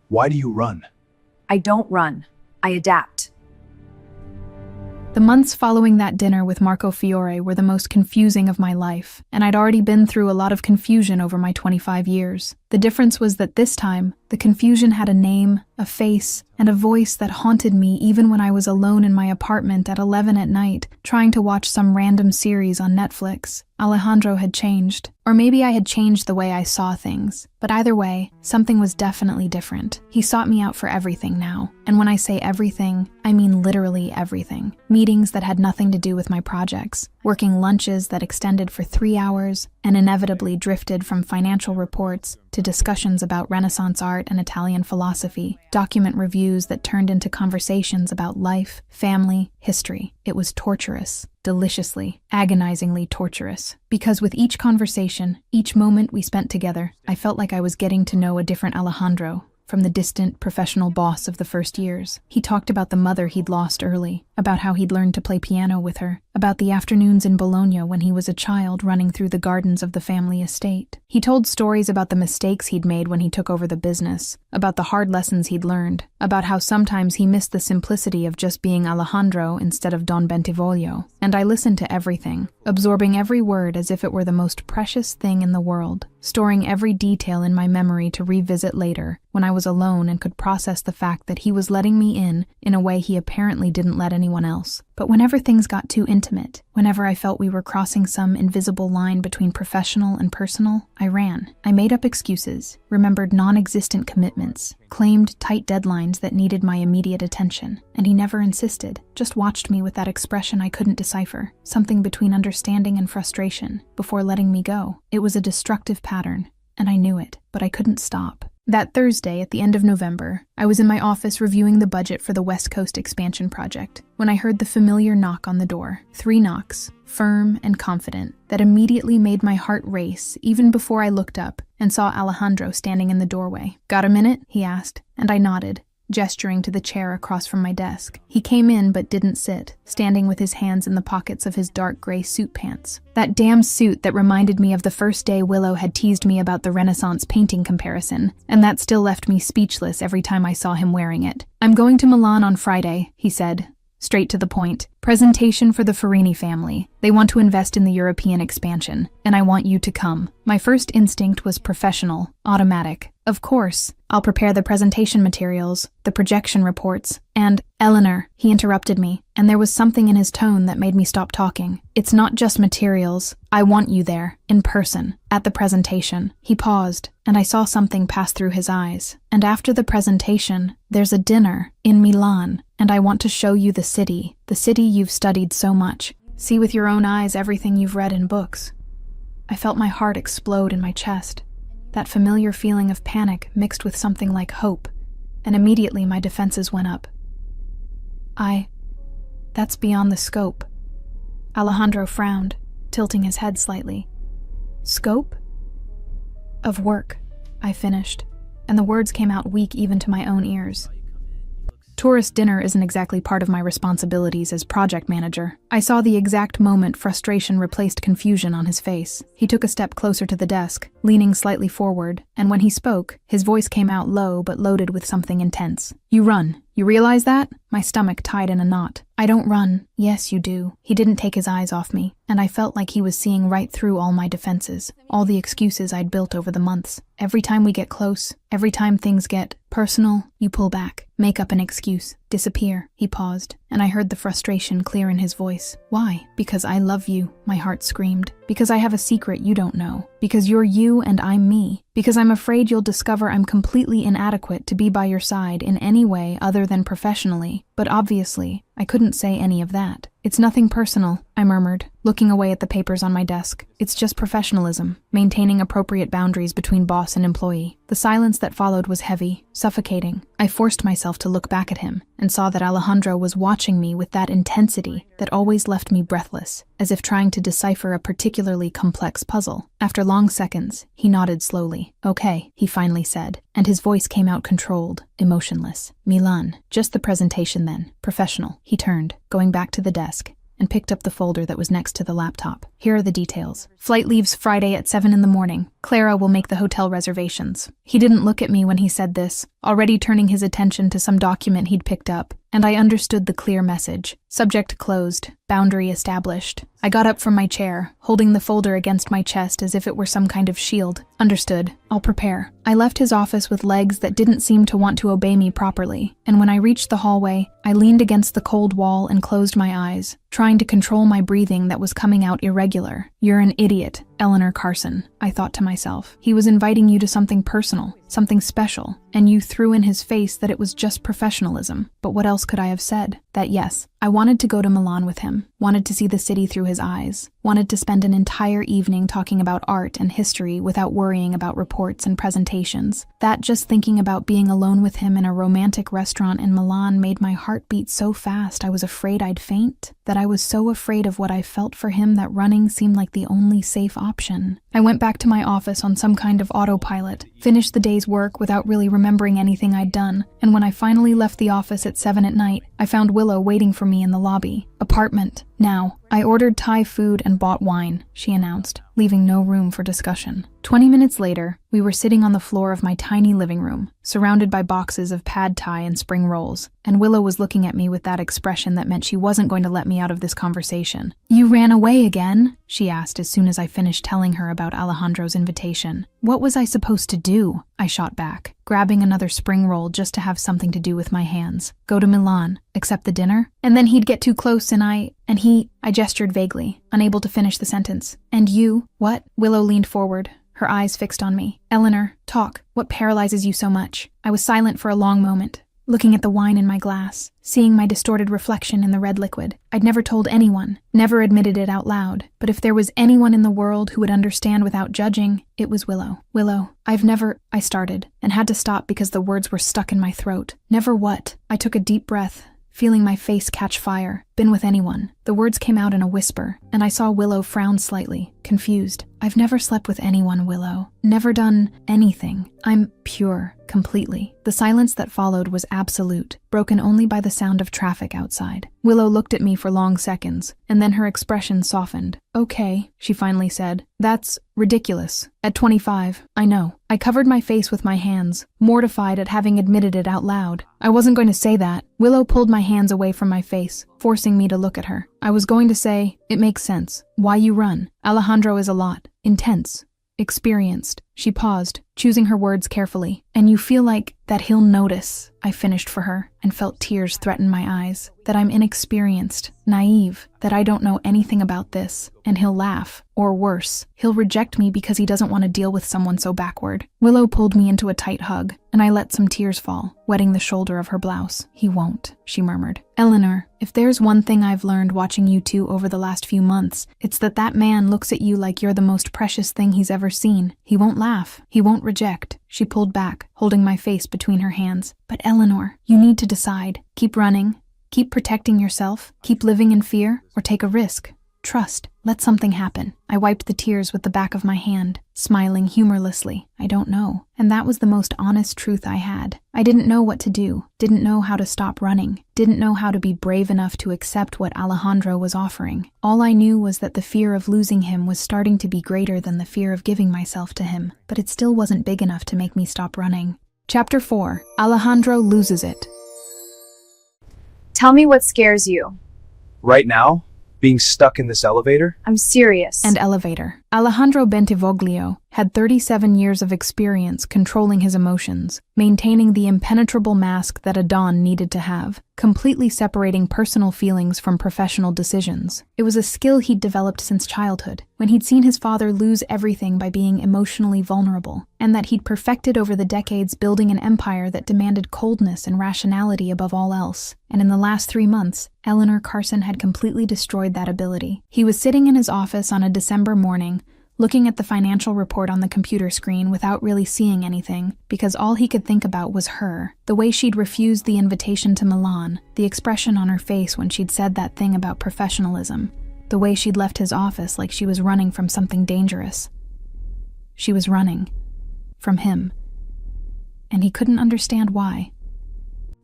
Why do you run? I don't run. I adapt. The months following that dinner with Marco Fiore were the most confusing of my life, and I'd already been through a lot of confusion over my 25 years. The difference was that this time, the confusion had a name, a face, and a voice that haunted me even when I was alone in my apartment at 11 at night, trying to watch some random series on Netflix. Alejandro had changed. Or maybe I had changed the way I saw things. But either way, something was definitely different. He sought me out for everything now. And when I say everything, I mean literally everything. Meetings that had nothing to do with my projects, working lunches that extended for 3 hours and inevitably drifted from financial reports to discussions about Renaissance art and Italian philosophy, document reviews that turned into conversations about life, family, history. It was torturous. Deliciously, agonizingly torturous. Because with each conversation, each moment we spent together, I felt like I was getting to know a different Alejandro from the distant, professional boss of the first years. He talked about the mother he'd lost early, about how he'd learned to play piano with her, about the afternoons in Bologna when he was a child running through the gardens of the family estate. He told stories about the mistakes he'd made when he took over the business, about the hard lessons he'd learned, about how sometimes he missed the simplicity of just being Alejandro instead of Don Bentivoglio. And I listened to everything, absorbing every word as if it were the most precious thing in the world, storing every detail in my memory to revisit later, when I was alone and could process the fact that he was letting me in a way he apparently didn't let anyone else. But whenever things got too intimate, whenever I felt we were crossing some invisible line between professional and personal, I ran. I made up excuses, remembered non-existent commitments, claimed tight deadlines that needed my immediate attention, and he never insisted, just watched me with that expression I couldn't decipher, something between understanding and frustration, before letting me go. It was a destructive pattern, and I knew it, but I couldn't stop. That Thursday, at the end of November, I was in my office reviewing the budget for the West Coast expansion project, when I heard the familiar knock on the door. 3 knocks, firm and confident, that immediately made my heart race even before I looked up and saw Alejandro standing in the doorway. "Got a minute?" he asked, and I nodded, gesturing to the chair across from my desk. He came in but didn't sit, standing with his hands in the pockets of his dark gray suit pants. That damn suit that reminded me of the first day Willow had teased me about the Renaissance painting comparison, and that still left me speechless every time I saw him wearing it. "I'm going to Milan on Friday," he said, straight to the point. "Presentation for the Farini family. They want to invest in the European expansion, and I want you to come." My first instinct was professional, automatic. Of course, I'll prepare the presentation materials, the projection reports, and Eleanor, he interrupted me, and there was something in his tone that made me stop talking. "It's not just materials. I want you there, in person, at the presentation." He paused, and I saw something pass through his eyes. "And after the presentation, there's a dinner in Milan, and I want to show you the city you've studied so much. See with your own eyes everything you've read in books." I felt my heart explode in my chest, that familiar feeling of panic mixed with something like hope, and immediately my defenses went up. That's beyond the scope." Alejandro frowned, tilting his head slightly. "Scope?" "Of work," I finished, and the words came out weak even to my own ears. "Tourist dinner isn't exactly part of my responsibilities as project manager." I saw the exact moment frustration replaced confusion on his face. He took a step closer to the desk, leaning slightly forward, and when he spoke, his voice came out low but loaded with something intense. "You run. You realize that?" My stomach tied in a knot. "I don't run." "Yes, you do." He didn't take his eyes off me, and I felt like he was seeing right through all my defenses, all the excuses I'd built over the months. "Every time we get close, every time things get personal, you pull back, make up an excuse, disappear." He paused, and I heard the frustration clear in his voice. "Why?" "Because I love you," my heart screamed. "Because I have a secret you don't know. Because you're you and I'm me. Because I'm afraid you'll discover I'm completely inadequate to be by your side in any way other than professionally." But obviously, I couldn't say any of that. "It's nothing personal," I murmured, looking away at the papers on my desk. "It's just professionalism, maintaining appropriate boundaries between boss and employee." The silence that followed was heavy, suffocating. I forced myself to look back at him and saw that Alejandro was watching me with that intensity that always left me breathless, as if trying to decipher a particularly complex puzzle. After long seconds, he nodded slowly. "Okay," he finally said, and his voice came out controlled, emotionless. "Milan. Just the presentation then. Professional." He turned, going back to the desk, and picked up the folder that was next to the laptop. "Here are the details. Flight leaves Friday at 7 in the morning. Clara will make the hotel reservations." He didn't look at me when he said this, already turning his attention to some document he'd picked up, and I understood the clear message. Subject closed, boundary established. I got up from my chair, holding the folder against my chest as if it were some kind of shield. "Understood. I'll prepare." I left his office with legs that didn't seem to want to obey me properly, and when I reached the hallway, I leaned against the cold wall and closed my eyes, trying to control my breathing that was coming out irregular. "You're an idiot, Eleanor Carson," I thought to myself. "He was inviting you to something personal, something special, and you threw in his face that it was just professionalism. But what else could I have said? that yes, I wanted to go to Milan with him, wanted to see the city through his eyes, wanted to spend an entire evening talking about art and history without worrying about reports and presentations. That just thinking about being alone with him in a romantic restaurant in Milan made my heart beat so fast I was afraid I'd faint, that I was so afraid of what I felt for him that running seemed like the only safe option. I went back to my office on some kind of autopilot, finished the day's work without really remembering anything I'd done, and when I finally left the office at 7 at night, I found Willow waiting for me in the lobby. Apartment. Now, I ordered Thai food and bought wine, she announced, leaving no room for discussion. 20 minutes later, we were sitting on the floor of my tiny living room, surrounded by boxes of pad thai and spring rolls, and Willow was looking at me with that expression that meant she wasn't going to let me out of this conversation. "You ran away again?" she asked as soon as I finished telling her about Alejandro's invitation. "What was I supposed to do?" I shot back, grabbing another spring roll just to have something to do with my hands. "Go to Milan, accept the dinner? And then he'd get too close and I gestured vaguely, unable to finish the sentence. "And you?" "What?" Willow leaned forward, her eyes fixed on me. "Eleanor, talk. What paralyzes you so much?" I was silent for a long moment, looking at the wine in my glass, seeing my distorted reflection in the red liquid. I'd never told anyone, never admitted it out loud, but if there was anyone in the world who would understand without judging, it was Willow. "Willow, I started, and had to stop because the words were stuck in my throat. Never what?" I took a deep breath, feeling my face catch fire. "Been with anyone." The words came out in a whisper, and I saw Willow frown slightly, confused. "I've never slept with anyone, Willow. Never done anything. I'm pure, completely." The silence that followed was absolute, broken only by the sound of traffic outside. Willow looked at me for long seconds, and then her expression softened. "Okay," she finally said. "That's ridiculous. At 25, I know." I covered my face with my hands, mortified at having admitted it out loud. I wasn't going to say that. Willow pulled my hands away from my face, forcing me to look at her. I was going to say, "It makes sense. Why you run? Alejandro is a lot. Intense. Experienced." She paused, choosing her words carefully. "And you feel like that he'll notice," I finished for her, and felt tears threaten my eyes. "That I'm inexperienced, naive, that I don't know anything about this, and he'll laugh. Or worse, he'll reject me because he doesn't want to deal with someone so backward." Willow pulled me into a tight hug, and I let some tears fall, wetting the shoulder of her blouse. "He won't," she murmured. "Eleanor, if there's one thing I've learned watching you two over the last few months, it's that man looks at you like you're the most precious thing he's ever seen. He won't laugh. He won't reject." She pulled back, holding my face between her hands. "But Eleanor, you need to decide. Keep running, keep protecting yourself, keep living in fear, or take a risk. Trust. Let something happen." I wiped the tears with the back of my hand, smiling humorlessly. "I don't know." And that was the most honest truth I had. I didn't know what to do, didn't know how to stop running, didn't know how to be brave enough to accept what Alejandro was offering. All I knew was that the fear of losing him was starting to be greater than the fear of giving myself to him, but it still wasn't big enough to make me stop running. Chapter 4. Alejandro loses it. Tell me what scares you. Right now, being stuck in this elevator? I'm serious. And elevator. Alejandro Bentivoglio had 37 years of experience controlling his emotions, maintaining the impenetrable mask that a Don needed to have, completely separating personal feelings from professional decisions. It was a skill he'd developed since childhood, when he'd seen his father lose everything by being emotionally vulnerable, and that he'd perfected over the decades building an empire that demanded coldness and rationality above all else. And in the last 3 months, Eleanor Carson had completely destroyed that ability. He was sitting in his office on a December morning, looking at the financial report on the computer screen without really seeing anything, because all he could think about was her. The way she'd refused the invitation to Milan, the expression on her face when she'd said that thing about professionalism, the way she'd left his office like she was running from something dangerous. She was running. From him. And he couldn't understand why.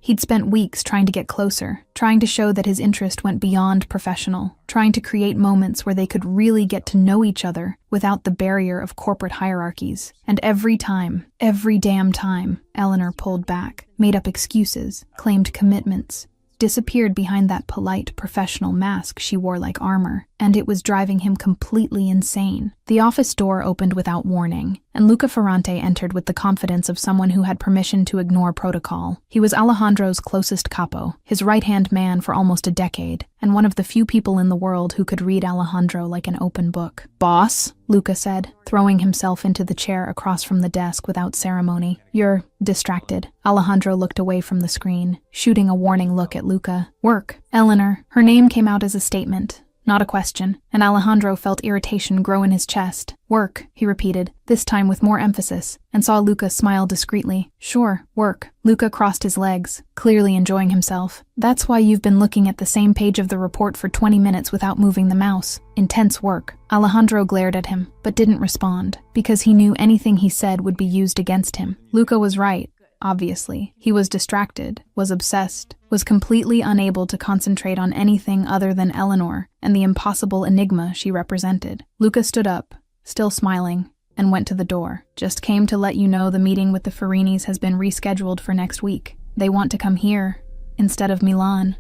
He'd spent weeks trying to get closer, trying to show that his interest went beyond professional, trying to create moments where they could really get to know each other without the barrier of corporate hierarchies. And every damn time, Eleanor pulled back, made up excuses, claimed commitments, disappeared behind that polite, professional mask she wore like armor. and it was driving him completely insane. The office door opened without warning, and Luca Ferrante entered with the confidence of someone who had permission to ignore protocol. He was Alejandro's closest capo, his right-hand man for almost a decade, and one of the few people in the world who could read Alejandro like an open book. "Boss," Luca said, throwing himself into the chair across from the desk without ceremony. "You're distracted." Alejandro looked away from the screen, shooting a warning look at Luca. "Work." Eleanor. Her name came out as a statement, not a question, and Alejandro felt irritation grow in his chest. "Work," he repeated, this time with more emphasis, and saw Luca smile discreetly. "Sure, work." Luca crossed his legs, clearly enjoying himself. "That's why you've been looking at the same page of the report for 20 minutes without moving the mouse. Intense work." Alejandro glared at him, but didn't respond, because he knew anything he said would be used against him. Luca was right. Obviously, he was distracted, was obsessed, was completely unable to concentrate on anything other than Eleanor and the impossible enigma she represented. Luca stood up, still smiling, and went to the door. "Just came to let you know the meeting with the Farinis has been rescheduled for next week. They want to come here, instead of Milan."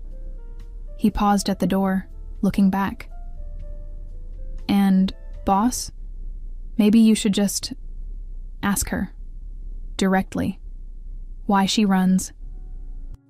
He paused at the door, looking back. "And, boss, maybe you should just ask her, directly, why she runs,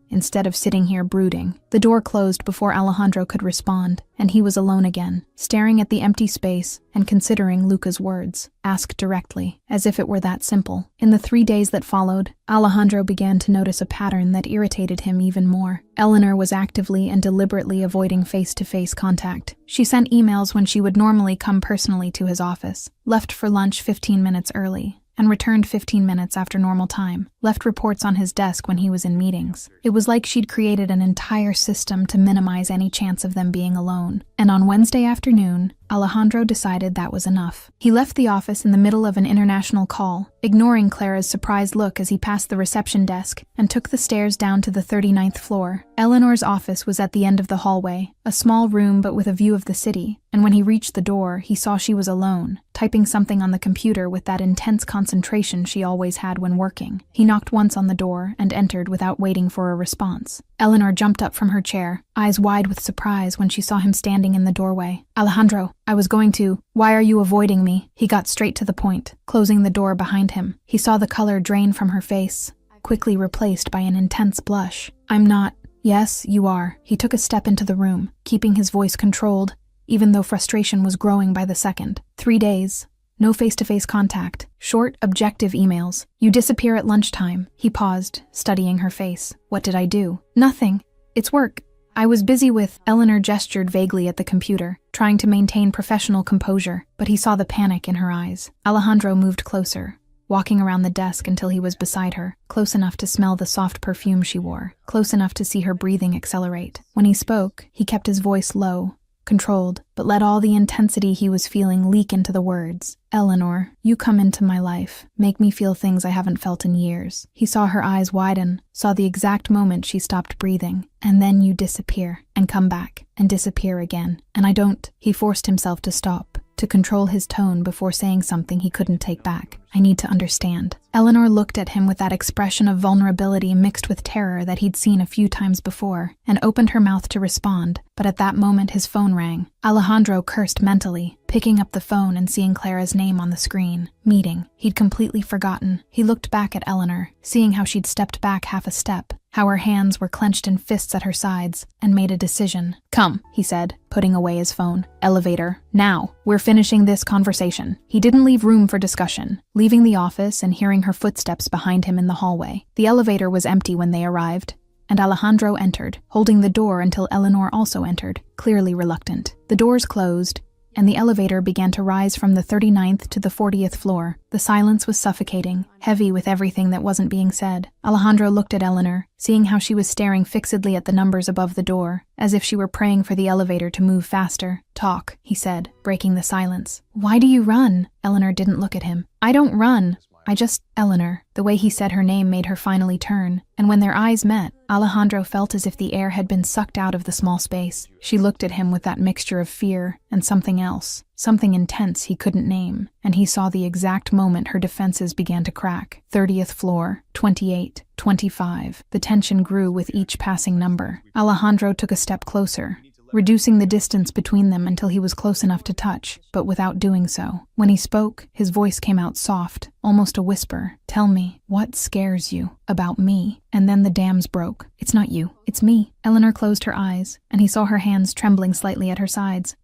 instead of sitting here brooding." The door closed before Alejandro could respond, and he was alone again, staring at the empty space and considering Luca's words. Ask directly, as if it were that simple. In the 3 days that followed, Alejandro began to notice a pattern that irritated him even more. Eleanor was actively and deliberately avoiding face-to-face contact. She sent emails when she would normally come personally to his office, left for lunch 15 minutes early, and returned 15 minutes after normal time, left reports on his desk when he was in meetings. It was like she'd created an entire system to minimize any chance of them being alone. And on Wednesday afternoon, Alejandro decided that was enough. He left the office in the middle of an international call, ignoring Clara's surprised look as he passed the reception desk, and took the stairs down to the 39th floor. Eleanor's office was at the end of the hallway, a small room but with a view of the city, and when he reached the door, he saw she was alone, typing something on the computer with that intense concentration she always had when working. He knocked once on the door and entered without waiting for a response. Eleanor jumped up from her chair, eyes wide with surprise when she saw him standing in the doorway. "Alejandro, I was going to. Why are you avoiding me?" He got straight to the point, closing the door behind him. He saw the color drain from her face, quickly replaced by an intense blush. "I'm not." "Yes, you are." He took a step into the room, keeping his voice controlled, even though frustration was growing by the second. 3 days. No face-to-face contact. Short, objective emails. "You disappear at lunchtime." He paused, studying her face. "What did I do?" "Nothing. It's work. I was busy with..." Eleanor gestured vaguely at the computer, trying to maintain professional composure, but he saw the panic in her eyes. Alejandro moved closer, walking around the desk until he was beside her, close enough to smell the soft perfume she wore, close enough to see her breathing accelerate. When he spoke, he kept his voice low, controlled, but let all the intensity he was feeling leak into the words. "Eleanor, you come into my life, make me feel things I haven't felt in years." He saw her eyes widen, saw the exact moment she stopped breathing. "And then you disappear, and come back, and disappear again. And I don't..." He forced himself to stop, to control his tone before saying something he couldn't take back. "I need to understand." Eleanor looked at him with that expression of vulnerability mixed with terror that he'd seen a few times before, and opened her mouth to respond, but at that moment his phone rang. Alejandro cursed mentally, picking up the phone and seeing Clara's name on the screen. Meeting. He'd completely forgotten. He looked back at Eleanor, seeing how she'd stepped back half a step, how her hands were clenched in fists at her sides, and made a decision. "Come," he said, putting away his phone. "Elevator. Now. We're finishing this conversation." He didn't leave room for discussion, leaving the office and hearing her footsteps behind him in the hallway. The elevator was empty when they arrived, and Alejandro entered, holding the door until Eleanor also entered, clearly reluctant. The doors closed, and the elevator began to rise from the 39th to the 40th floor. The silence was suffocating, heavy with everything that wasn't being said. Alejandro looked at Eleanor, seeing how she was staring fixedly at the numbers above the door, as if she were praying for the elevator to move faster. "Talk," he said, breaking the silence. "Why do you run?" Eleanor didn't look at him. "I don't run. I just..." Eleanor. The way he said her name made her finally turn, and when their eyes met, Alejandro felt as if the air had been sucked out of the small space. She looked at him with that mixture of fear and something else, something intense he couldn't name, and he saw the exact moment her defenses began to crack. 30th floor, 28, 25. The tension grew with each passing number. Alejandro took a step closer, reducing the distance between them until he was close enough to touch, but without doing so. When he spoke, his voice came out soft, almost a whisper. Tell me, what scares you about me? And then the dams broke. It's not you, it's me. Eleanor closed her eyes, and he saw her hands trembling slightly at her sides.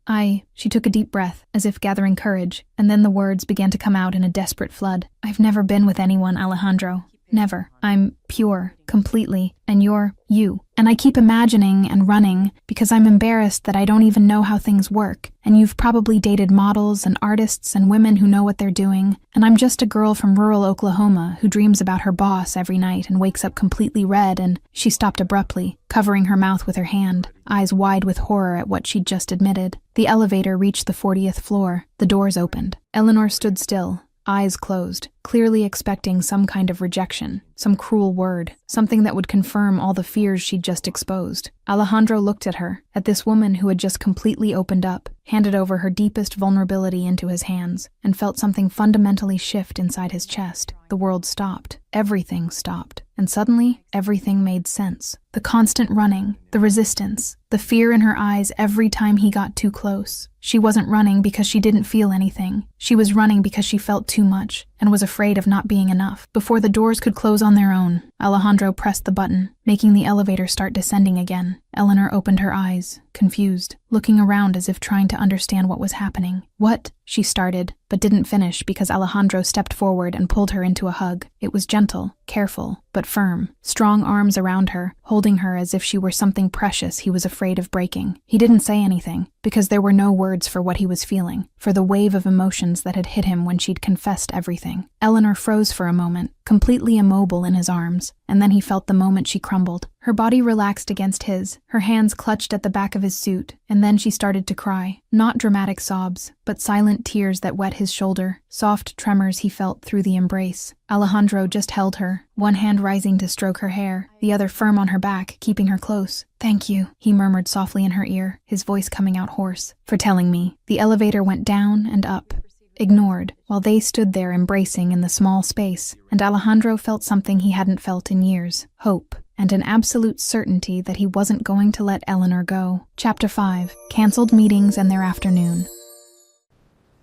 She took a deep breath, as if gathering courage, and then the words began to come out in a desperate flood. I've never been with anyone, Alejandro. Never. I'm pure, completely, and you're you. And I keep imagining and running because I'm embarrassed that I don't even know how things work. And you've probably dated models and artists and women who know what they're doing. And I'm just a girl from rural Oklahoma who dreams about her boss every night and wakes up completely red. And she stopped abruptly, covering her mouth with her hand, eyes wide with horror at what she'd just admitted. The elevator reached the 40th floor. The doors opened. Eleanor stood still, eyes closed, clearly expecting some kind of rejection, some cruel word, something that would confirm all the fears she'd just exposed. Alejandro looked at her, at this woman who had just completely opened up, handed over her deepest vulnerability into his hands, and felt something fundamentally shift inside his chest. The world stopped. Everything stopped. And suddenly, everything made sense. The constant running, the resistance, the fear in her eyes every time he got too close. She wasn't running because she didn't feel anything. She was running because she felt too much, and was afraid of not being enough. Before the doors could close on their own, Alejandro pressed the button, making the elevator start descending again. Eleanor opened her eyes, confused, looking around as if trying to understand what was happening. What? She started, but didn't finish because Alejandro stepped forward and pulled her into a hug. It was gentle, careful, but firm. Strong arms around her, holding her as if she were something precious he was afraid of breaking. He didn't say anything, because there were no words for what he was feeling, for the wave of emotions that had hit him when she'd confessed everything. Eleanor froze for a moment, completely immobile in his arms, and then he felt the moment she crumbled. Her body relaxed against his, her hands clutched at the back of his suit, and then she started to cry. Not dramatic sobs, but silent tears that wet his shoulder, soft tremors he felt through the embrace. Alejandro just held her, one hand rising to stroke her hair, the other firm on her back, keeping her close. Thank you, he murmured softly in her ear, his voice coming out hoarse, for telling me. The elevator went down and up, ignored, while they stood there embracing in the small space, and Alejandro felt something he hadn't felt in years, hope, and an absolute certainty that he wasn't going to let Eleanor go. Chapter 5. Cancelled meetings and their afternoon.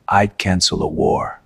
I'd cancel a war.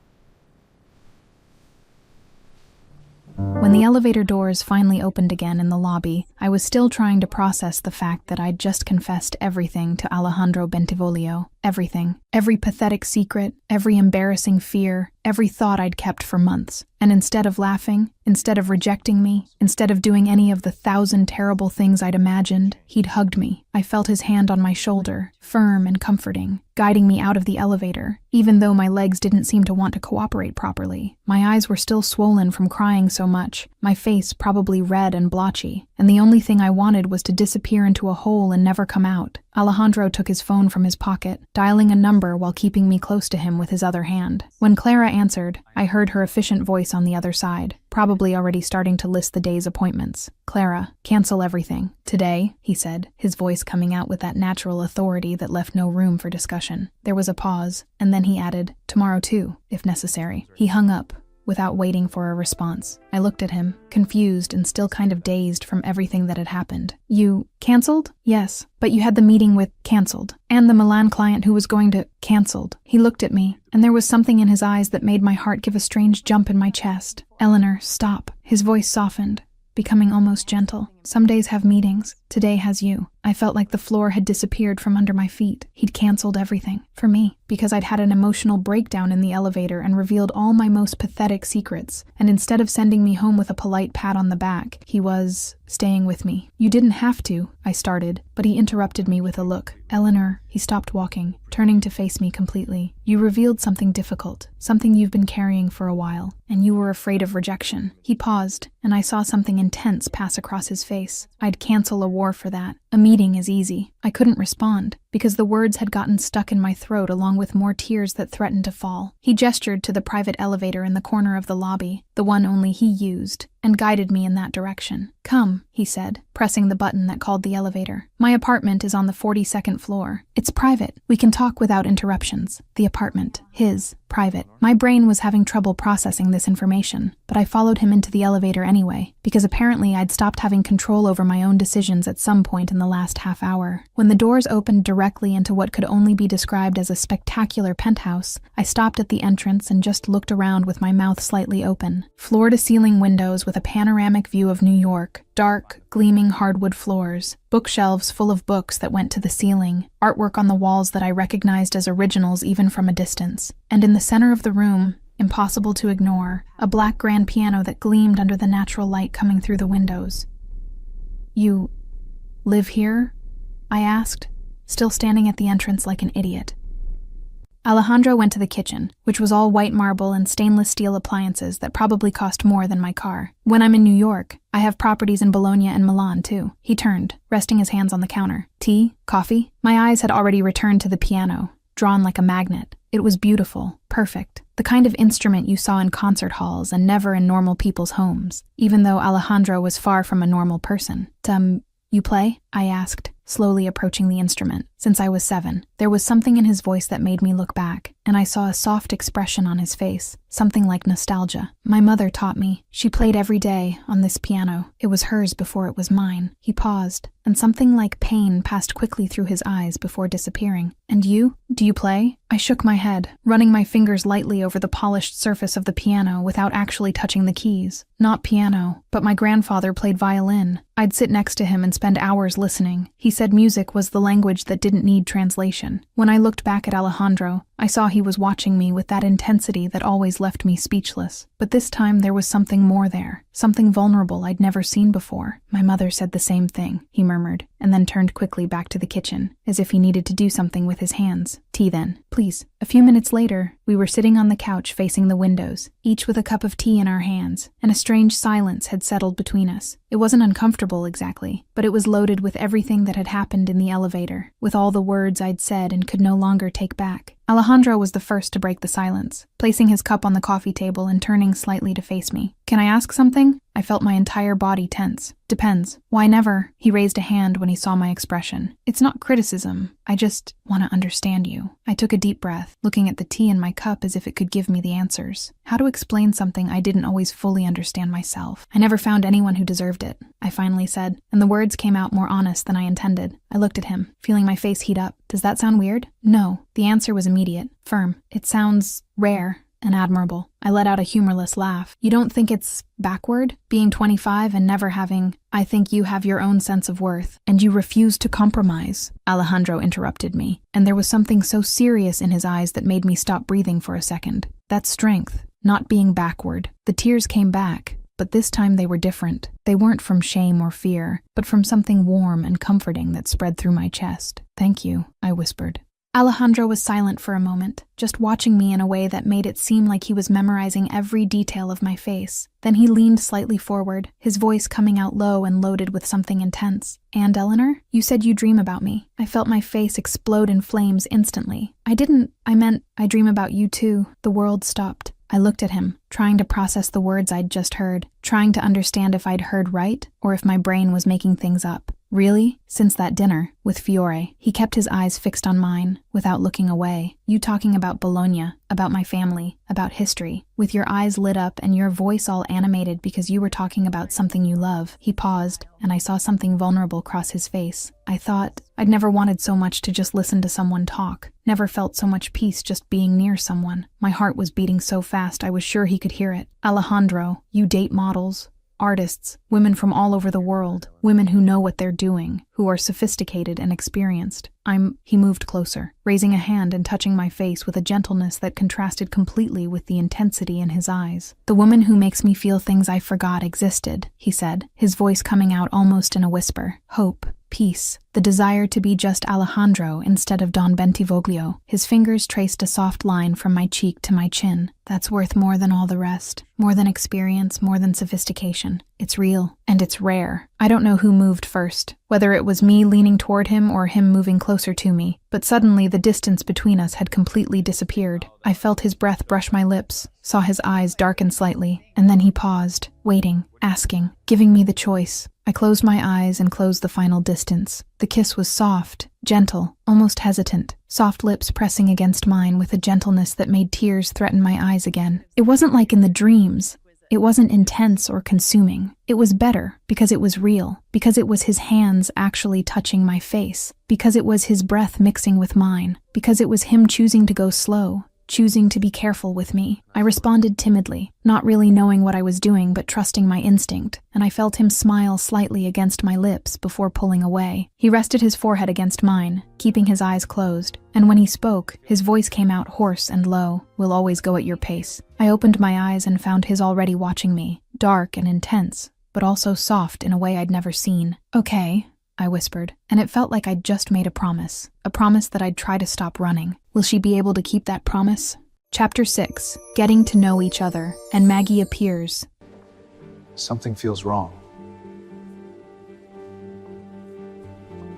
When the elevator doors finally opened again in the lobby, I was still trying to process the fact that I'd just confessed everything to Alejandro Bentivoglio. Everything. Every pathetic secret, every embarrassing fear, every thought I'd kept for months. And instead of laughing, instead of rejecting me, instead of doing any of the 1,000 terrible things I'd imagined, he'd hugged me. I felt his hand on my shoulder, firm and comforting, guiding me out of the elevator, even though my legs didn't seem to want to cooperate properly. My eyes were still swollen from crying so much, my face probably red and blotchy, and the only thing I wanted was to disappear into a hole and never come out. Alejandro took his phone from his pocket, dialing a number while keeping me close to him with his other hand. When Clara answered, I heard her efficient voice on the other side, probably already starting to list the day's appointments. Clara, cancel everything. Today, he said, his voice coming out with that natural authority that left no room for discussion. There was a pause, and then he added, tomorrow too, if necessary. He hung up, without waiting for a response. I looked at him, confused and still kind of dazed from everything that had happened. You canceled? Yes, but you had the meeting with canceled, and the Milan client who was going to canceled. He looked at me, and there was something in his eyes that made my heart give a strange jump in my chest. Eleanor, stop. His voice softened, becoming almost gentle. Some days have meetings. Today has you. I felt like the floor had disappeared from under my feet. He'd canceled everything. For me. Because I'd had an emotional breakdown in the elevator and revealed all my most pathetic secrets. And instead of sending me home with a polite pat on the back, he was staying with me. You didn't have to, I started, but he interrupted me with a look. Eleanor, he stopped walking, turning to face me completely. You revealed something difficult, something you've been carrying for a while, and you were afraid of rejection. He paused, and I saw something intense pass across his face. I'd cancel a war for that. A meeting is easy. I couldn't respond, because the words had gotten stuck in my throat along with more tears that threatened to fall. He gestured to the private elevator in the corner of the lobby, the one only he used, and guided me in that direction. "Come," he said, pressing the button that called the elevator. "My apartment is on the 42nd floor. It's private. We can talk without interruptions." The apartment. His. Private. My brain was having trouble processing this information, but I followed him into the elevator anyway, because apparently I'd stopped having control over my own decisions at some point in the last half hour. When the doors opened directly into what could only be described as a spectacular penthouse, I stopped at the entrance and just looked around with my mouth slightly open. Floor-to-ceiling windows with a panoramic view of New York, dark, gleaming hardwood floors, bookshelves full of books that went to the ceiling, artwork on the walls that I recognized as originals even from a distance. And in the center of the room, impossible to ignore, a black grand piano that gleamed under the natural light coming through the windows. "You live here?" I asked, still standing at the entrance like an idiot. Alejandro went to the kitchen, which was all white marble and stainless steel appliances that probably cost more than my car. "When I'm in New York, I have properties in Bologna and Milan, too." He turned, resting his hands on the counter. "Tea? Coffee?" My eyes had already returned to the piano, drawn like a magnet. It was beautiful, perfect, the kind of instrument you saw in concert halls and never in normal people's homes, even though Alejandro was far from a normal person. "You play?" I asked, slowly approaching the instrument. Since I was 7, there was something in his voice that made me look back, and I saw a soft expression on his face, something like nostalgia. "My mother taught me. She played every day on this piano. It was hers before it was mine." He paused, and something like pain passed quickly through his eyes before disappearing. "And you? Do you play?" I shook my head, running my fingers lightly over the polished surface of the piano without actually touching the keys. "Not piano, but my grandfather played violin. I'd sit next to him and spend hours listening. He said music was the language that didn't need translation." When I looked back at Alejandro, I saw he was watching me with that intensity that always left me speechless. But this time there was something more there, something vulnerable I'd never seen before. "My mother said the same thing," he murmured, and then turned quickly back to the kitchen, as if he needed to do something with his hands. "Tea then, please." A few minutes later, we were sitting on the couch facing the windows, each with a cup of tea in our hands, and a strange silence had settled between us. It wasn't uncomfortable exactly, but it was loaded with everything that had happened in the elevator, with all the words I'd said and could no longer take back. Alejandro was the first to break the silence, placing his cup on the coffee table and turning slightly to face me. "Can I ask something?" I felt my entire body tense. "Depends." "Why never?" He raised a hand when he saw my expression. "It's not criticism. I just want to understand you." I took a deep breath, looking at the tea in my cup as if it could give me the answers. How to explain something I didn't always fully understand myself. "I never found anyone who deserved it," I finally said, and the words came out more honest than I intended. I looked at him, feeling my face heat up. "Does that sound weird?" "No." The answer was immediate, firm. "It sounds rare and admirable." I let out a humorless laugh. "You don't think it's backward? Being 25 and never having—" "I think you have your own sense of worth, and you refuse to compromise." Alejandro interrupted me, and there was something so serious in his eyes that made me stop breathing for a second. "That's strength, not being backward." The tears came back, but this time they were different. They weren't from shame or fear, but from something warm and comforting that spread through my chest. "Thank you," I whispered. Alejandro was silent for a moment, just watching me in a way that made it seem like he was memorizing every detail of my face. Then he leaned slightly forward, his voice coming out low and loaded with something intense. "And Eleanor, you said you dream about me." I felt my face explode in flames instantly. I meant, I dream about you too." The world stopped. I looked at him, trying to process the words I'd just heard, trying to understand if I'd heard right or if my brain was making things up. "Really? Since that dinner with Fiore?" He kept his eyes fixed on mine, without looking away. "You talking about Bologna, about my family, about history, with your eyes lit up and your voice all animated because you were talking about something you love." He paused, and I saw something vulnerable cross his face. I thought, I'd never wanted so much to just listen to someone talk, never felt so much peace just being near someone. My heart was beating so fast I was sure he could hear it. "Alejandro, you date models, artists, women from all over the world, women who know what they're doing, who are sophisticated and experienced. He moved closer, raising a hand and touching my face with a gentleness that contrasted completely with the intensity in his eyes. "The woman who makes me feel things I forgot existed," he said, his voice coming out almost in a whisper. "Hope, peace, the desire to be just Alejandro instead of Don Bentivoglio." His fingers traced a soft line from my cheek to my chin. "That's worth more than all the rest. More than experience, more than sophistication. It's real, and it's rare. I don't know who moved first, whether it was me leaning toward him or him moving closer to me, but suddenly the distance between us had completely disappeared. I felt his breath brush my lips, saw his eyes darken slightly, and then he paused, waiting, asking, giving me the choice. I closed my eyes and closed the final distance. The kiss was soft, gentle, almost hesitant, soft lips pressing against mine with a gentleness that made tears threaten my eyes again. It wasn't like in the dreams. It wasn't intense or consuming. It was better because it was real, because it was his hands actually touching my face, because it was his breath mixing with mine, because it was him choosing to go slow, choosing to be careful with me. I responded timidly, not really knowing what I was doing but trusting my instinct, and I felt him smile slightly against my lips before pulling away. He rested his forehead against mine, keeping his eyes closed, and when he spoke, his voice came out hoarse and low. "We'll always go at your pace." I opened my eyes and found his already watching me, dark and intense, but also soft in a way I'd never seen. "Okay," I whispered, and it felt like I'd just made a promise that I'd try to stop running. Will she be able to keep that promise? Chapter 6, Getting to Know Each Other, and Maggie appears. Something feels wrong.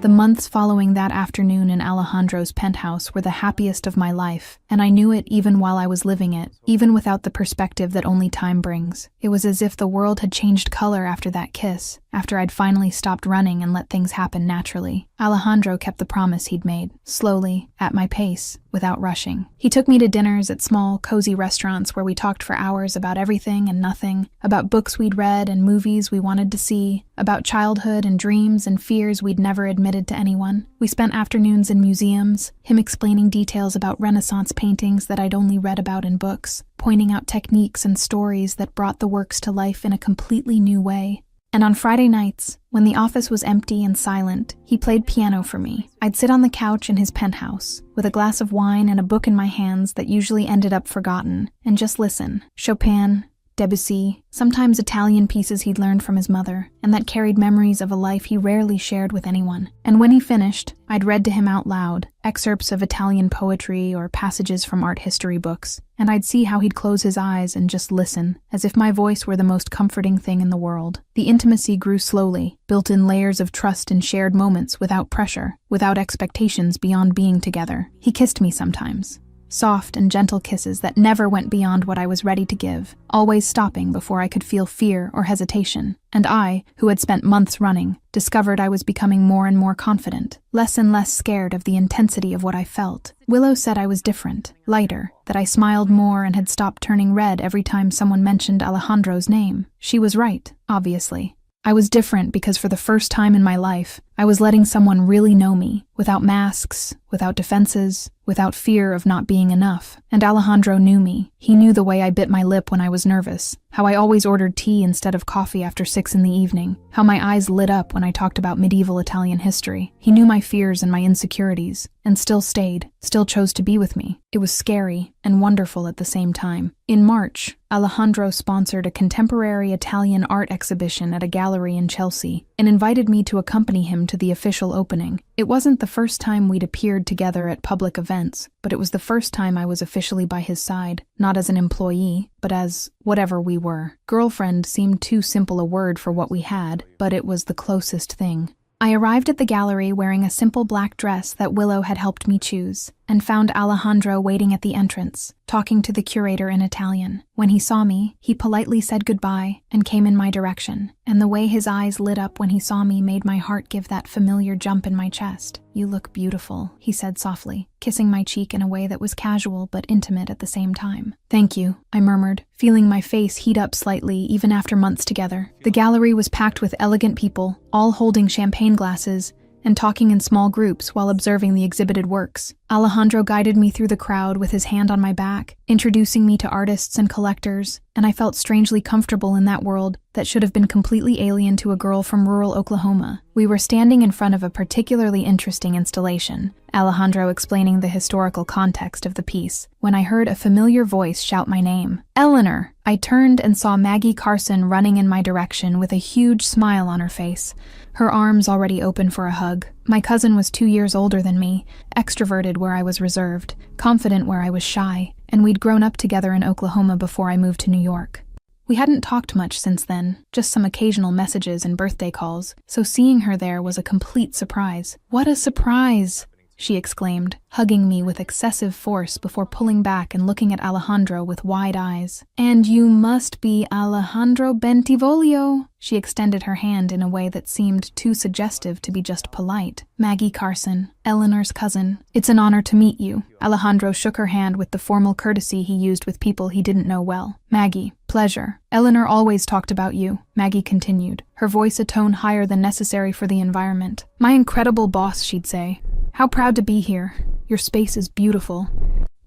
The months following that afternoon in Alejandro's penthouse were the happiest of my life, and I knew it even while I was living it, even without the perspective that only time brings. It was as if the world had changed color after that kiss, after I'd finally stopped running and let things happen naturally. Alejandro kept the promise he'd made, slowly, at my pace, without rushing. He took me to dinners at small, cozy restaurants where we talked for hours about everything and nothing, about books we'd read and movies we wanted to see, about childhood and dreams and fears we'd never admitted to anyone. We spent afternoons in museums, him explaining details about Renaissance paintings that I'd only read about in books, pointing out techniques and stories that brought the works to life in a completely new way. And on Friday nights, when the office was empty and silent, he played piano for me. I'd sit on the couch in his penthouse, with a glass of wine and a book in my hands that usually ended up forgotten, and just listen. Chopin, Debussy, sometimes Italian pieces he'd learned from his mother, and that carried memories of a life he rarely shared with anyone. And when he finished, I'd read to him out loud, excerpts of Italian poetry or passages from art history books, and I'd see how he'd close his eyes and just listen, as if my voice were the most comforting thing in the world. The intimacy grew slowly, built in layers of trust and shared moments without pressure, without expectations beyond being together. He kissed me sometimes. Soft and gentle kisses that never went beyond what I was ready to give, always stopping before I could feel fear or hesitation. And I, who had spent months running, discovered I was becoming more and more confident, less and less scared of the intensity of what I felt. Willow said I was different, lighter, that I smiled more and had stopped turning red every time someone mentioned Alejandro's name. She was right, obviously. I was different because for the first time in my life, I was letting someone really know me, without masks, without defenses, without fear of not being enough. And Alejandro knew me. He knew the way I bit my lip when I was nervous, how I always ordered tea instead of coffee after 6 in the evening, how my eyes lit up when I talked about medieval Italian history. He knew my fears and my insecurities, and still stayed, still chose to be with me. It was scary and wonderful at the same time. In March, Alejandro sponsored a contemporary Italian art exhibition at a gallery in Chelsea, and invited me to accompany him to the official opening. It wasn't the first time we'd appeared together at public events, but it was the first time I was officially by his side, not as an employee, but as whatever we were. Girlfriend seemed too simple a word for what we had, but it was the closest thing. I arrived at the gallery wearing a simple black dress that Willow had helped me choose, and found Alejandro waiting at the entrance, talking to the curator in Italian. When he saw me, he politely said goodbye and came in my direction, and the way his eyes lit up when he saw me made my heart give that familiar jump in my chest. "You look beautiful," he said softly, kissing my cheek in a way that was casual but intimate at the same time. "Thank you," I murmured, feeling my face heat up slightly even after months together. The gallery was packed with elegant people, all holding champagne glasses, and talking in small groups while observing the exhibited works. Alejandro guided me through the crowd with his hand on my back, introducing me to artists and collectors, and I felt strangely comfortable in that world that should have been completely alien to a girl from rural Oklahoma. We were standing in front of a particularly interesting installation, Alejandro explaining the historical context of the piece, when I heard a familiar voice shout my name. "Eleanor!" I turned and saw Maggie Carson running in my direction with a huge smile on her face, her arms already open for a hug. My cousin was 2 years older than me, extroverted where I was reserved, confident where I was shy, and we'd grown up together in Oklahoma before I moved to New York. We hadn't talked much since then, just some occasional messages and birthday calls, so seeing her there was a complete surprise. "What a surprise!" she exclaimed, hugging me with excessive force before pulling back and looking at Alejandro with wide eyes. "And you must be Alejandro Bentivoglio." She extended her hand in a way that seemed too suggestive to be just polite. "Maggie Carson, Eleanor's cousin. It's an honor to meet you." Alejandro shook her hand with the formal courtesy he used with people he didn't know well. "Maggie, pleasure. Eleanor always talked about you," Maggie continued, her voice a tone higher than necessary for the environment. "My incredible boss, she'd say. How proud to be here. Your space is beautiful.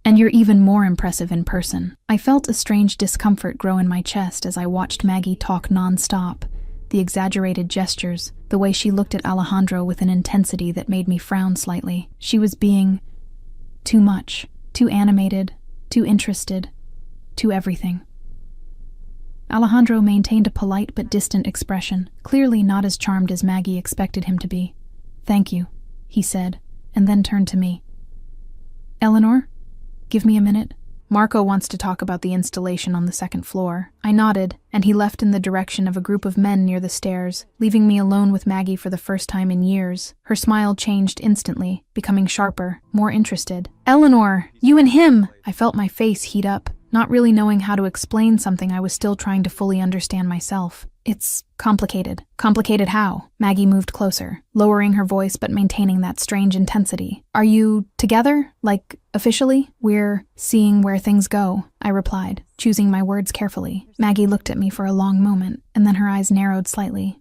And you're even more impressive in person." I felt a strange discomfort grow in my chest as I watched Maggie talk non-stop. The exaggerated gestures, the way she looked at Alejandro with an intensity that made me frown slightly. She was being too much, too animated, too interested, too everything. Alejandro maintained a polite but distant expression, clearly not as charmed as Maggie expected him to be. "Thank you," he said, and then turned to me. "Eleanor? Give me a minute. Marco wants to talk about the installation on the second floor." I nodded, and he left in the direction of a group of men near the stairs, leaving me alone with Maggie for the first time in years. Her smile changed instantly, becoming sharper, more interested. "Eleanor, you and him!" I felt my face heat up, not really knowing how to explain something I was still trying to fully understand myself. "It's complicated." "Complicated how?" Maggie moved closer, lowering her voice but maintaining that strange intensity. "Are you together? Like, officially?" "We're seeing where things go," I replied, choosing my words carefully. Maggie looked at me for a long moment, and then her eyes narrowed slightly.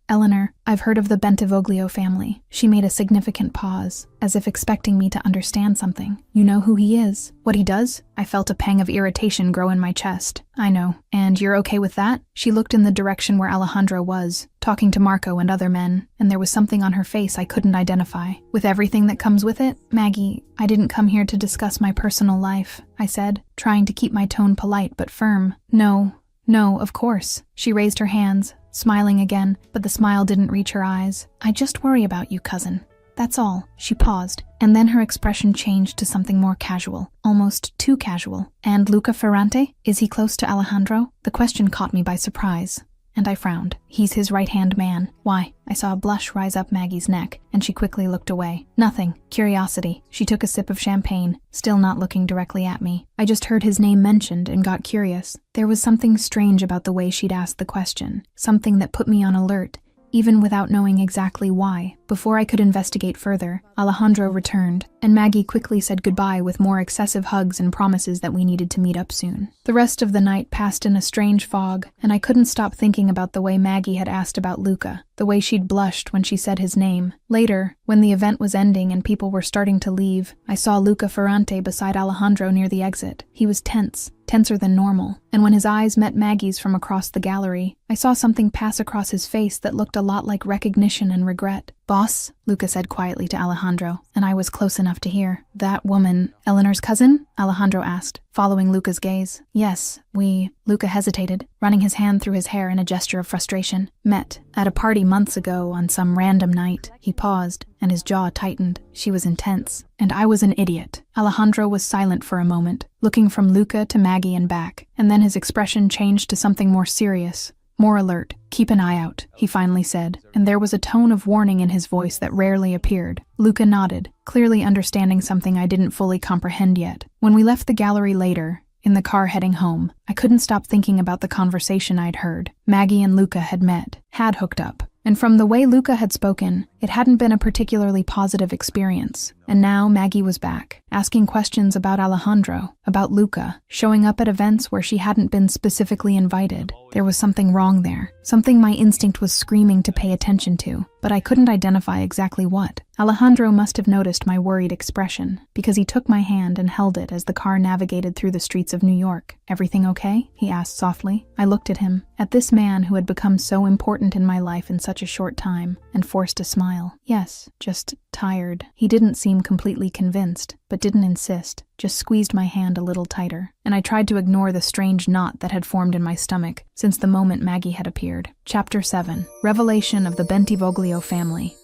Eleanor, I've heard of the Bentivoglio family." She made a significant pause, as if expecting me to understand something. "You know who he is? What he does?" I felt a pang of irritation grow in my chest. "I know. And you're okay with that?" She looked in the direction where Alejandro was, talking to Marco and other men, and there was something on her face I couldn't identify. "With everything that comes with it?" "Maggie, I didn't come here to discuss my personal life," I said, trying to keep my tone polite but firm. No, of course." She raised her hands, smiling again, but the smile didn't reach her eyes. "I just worry about you, cousin. That's all." She paused, and then her expression changed to something more casual, almost too casual. "And Luca Ferrante? Is he close to Alejandro?" The question caught me by surprise, and I frowned. "He's his right-hand man." "Why?" I saw a blush rise up Maggie's neck, and she quickly looked away. "Nothing. Curiosity." She took a sip of champagne, still not looking directly at me. "I just heard his name mentioned and got curious." There was something strange about the way she'd asked the question, something that put me on alert, even without knowing exactly why. Before I could investigate further, Alejandro returned, and Maggie quickly said goodbye with more excessive hugs and promises that we needed to meet up soon. The rest of the night passed in a strange fog, and I couldn't stop thinking about the way Maggie had asked about Luca, the way she'd blushed when she said his name. Later, when the event was ending and people were starting to leave, I saw Luca Ferrante beside Alejandro near the exit. He was tense, tenser than normal, and when his eyes met Maggie's from across the gallery, I saw something pass across his face that looked a lot like recognition and regret. "Boss," Luca said quietly to Alejandro, and I was close enough to hear. "That woman, Eleanor's cousin?" Alejandro asked, following Luca's gaze. "Yes, Luca hesitated, running his hand through his hair in a gesture of frustration. "Met at a party months ago on some random night." He paused, and his jaw tightened. "She was intense, and I was an idiot." Alejandro was silent for a moment, looking from Luca to Maggie and back, and then his expression changed to something more serious. "More alert. Keep an eye out," he finally said, and there was a tone of warning in his voice that rarely appeared. Luca nodded, clearly understanding something I didn't fully comprehend yet. When we left the gallery later, in the car heading home, I couldn't stop thinking about the conversation I'd heard. Maggie and Luca had met, had hooked up, and from the way Luca had spoken, it hadn't been a particularly positive experience. And now Maggie was back, asking questions about Alejandro, about Luca, showing up at events where she hadn't been specifically invited. There was something wrong there, something my instinct was screaming to pay attention to, but I couldn't identify exactly what. Alejandro must have noticed my worried expression, because he took my hand and held it as the car navigated through the streets of New York. "Everything okay?" he asked softly. I looked at him, at this man who had become so important in my life in such a short time, and forced a smile. "Yes, just tired." He didn't seem completely convinced, but didn't insist, just squeezed my hand a little tighter, and I tried to ignore the strange knot that had formed in my stomach since the moment Maggie had appeared. Chapter 7. Revelation of the Bentivoglio family.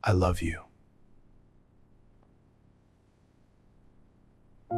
I love you.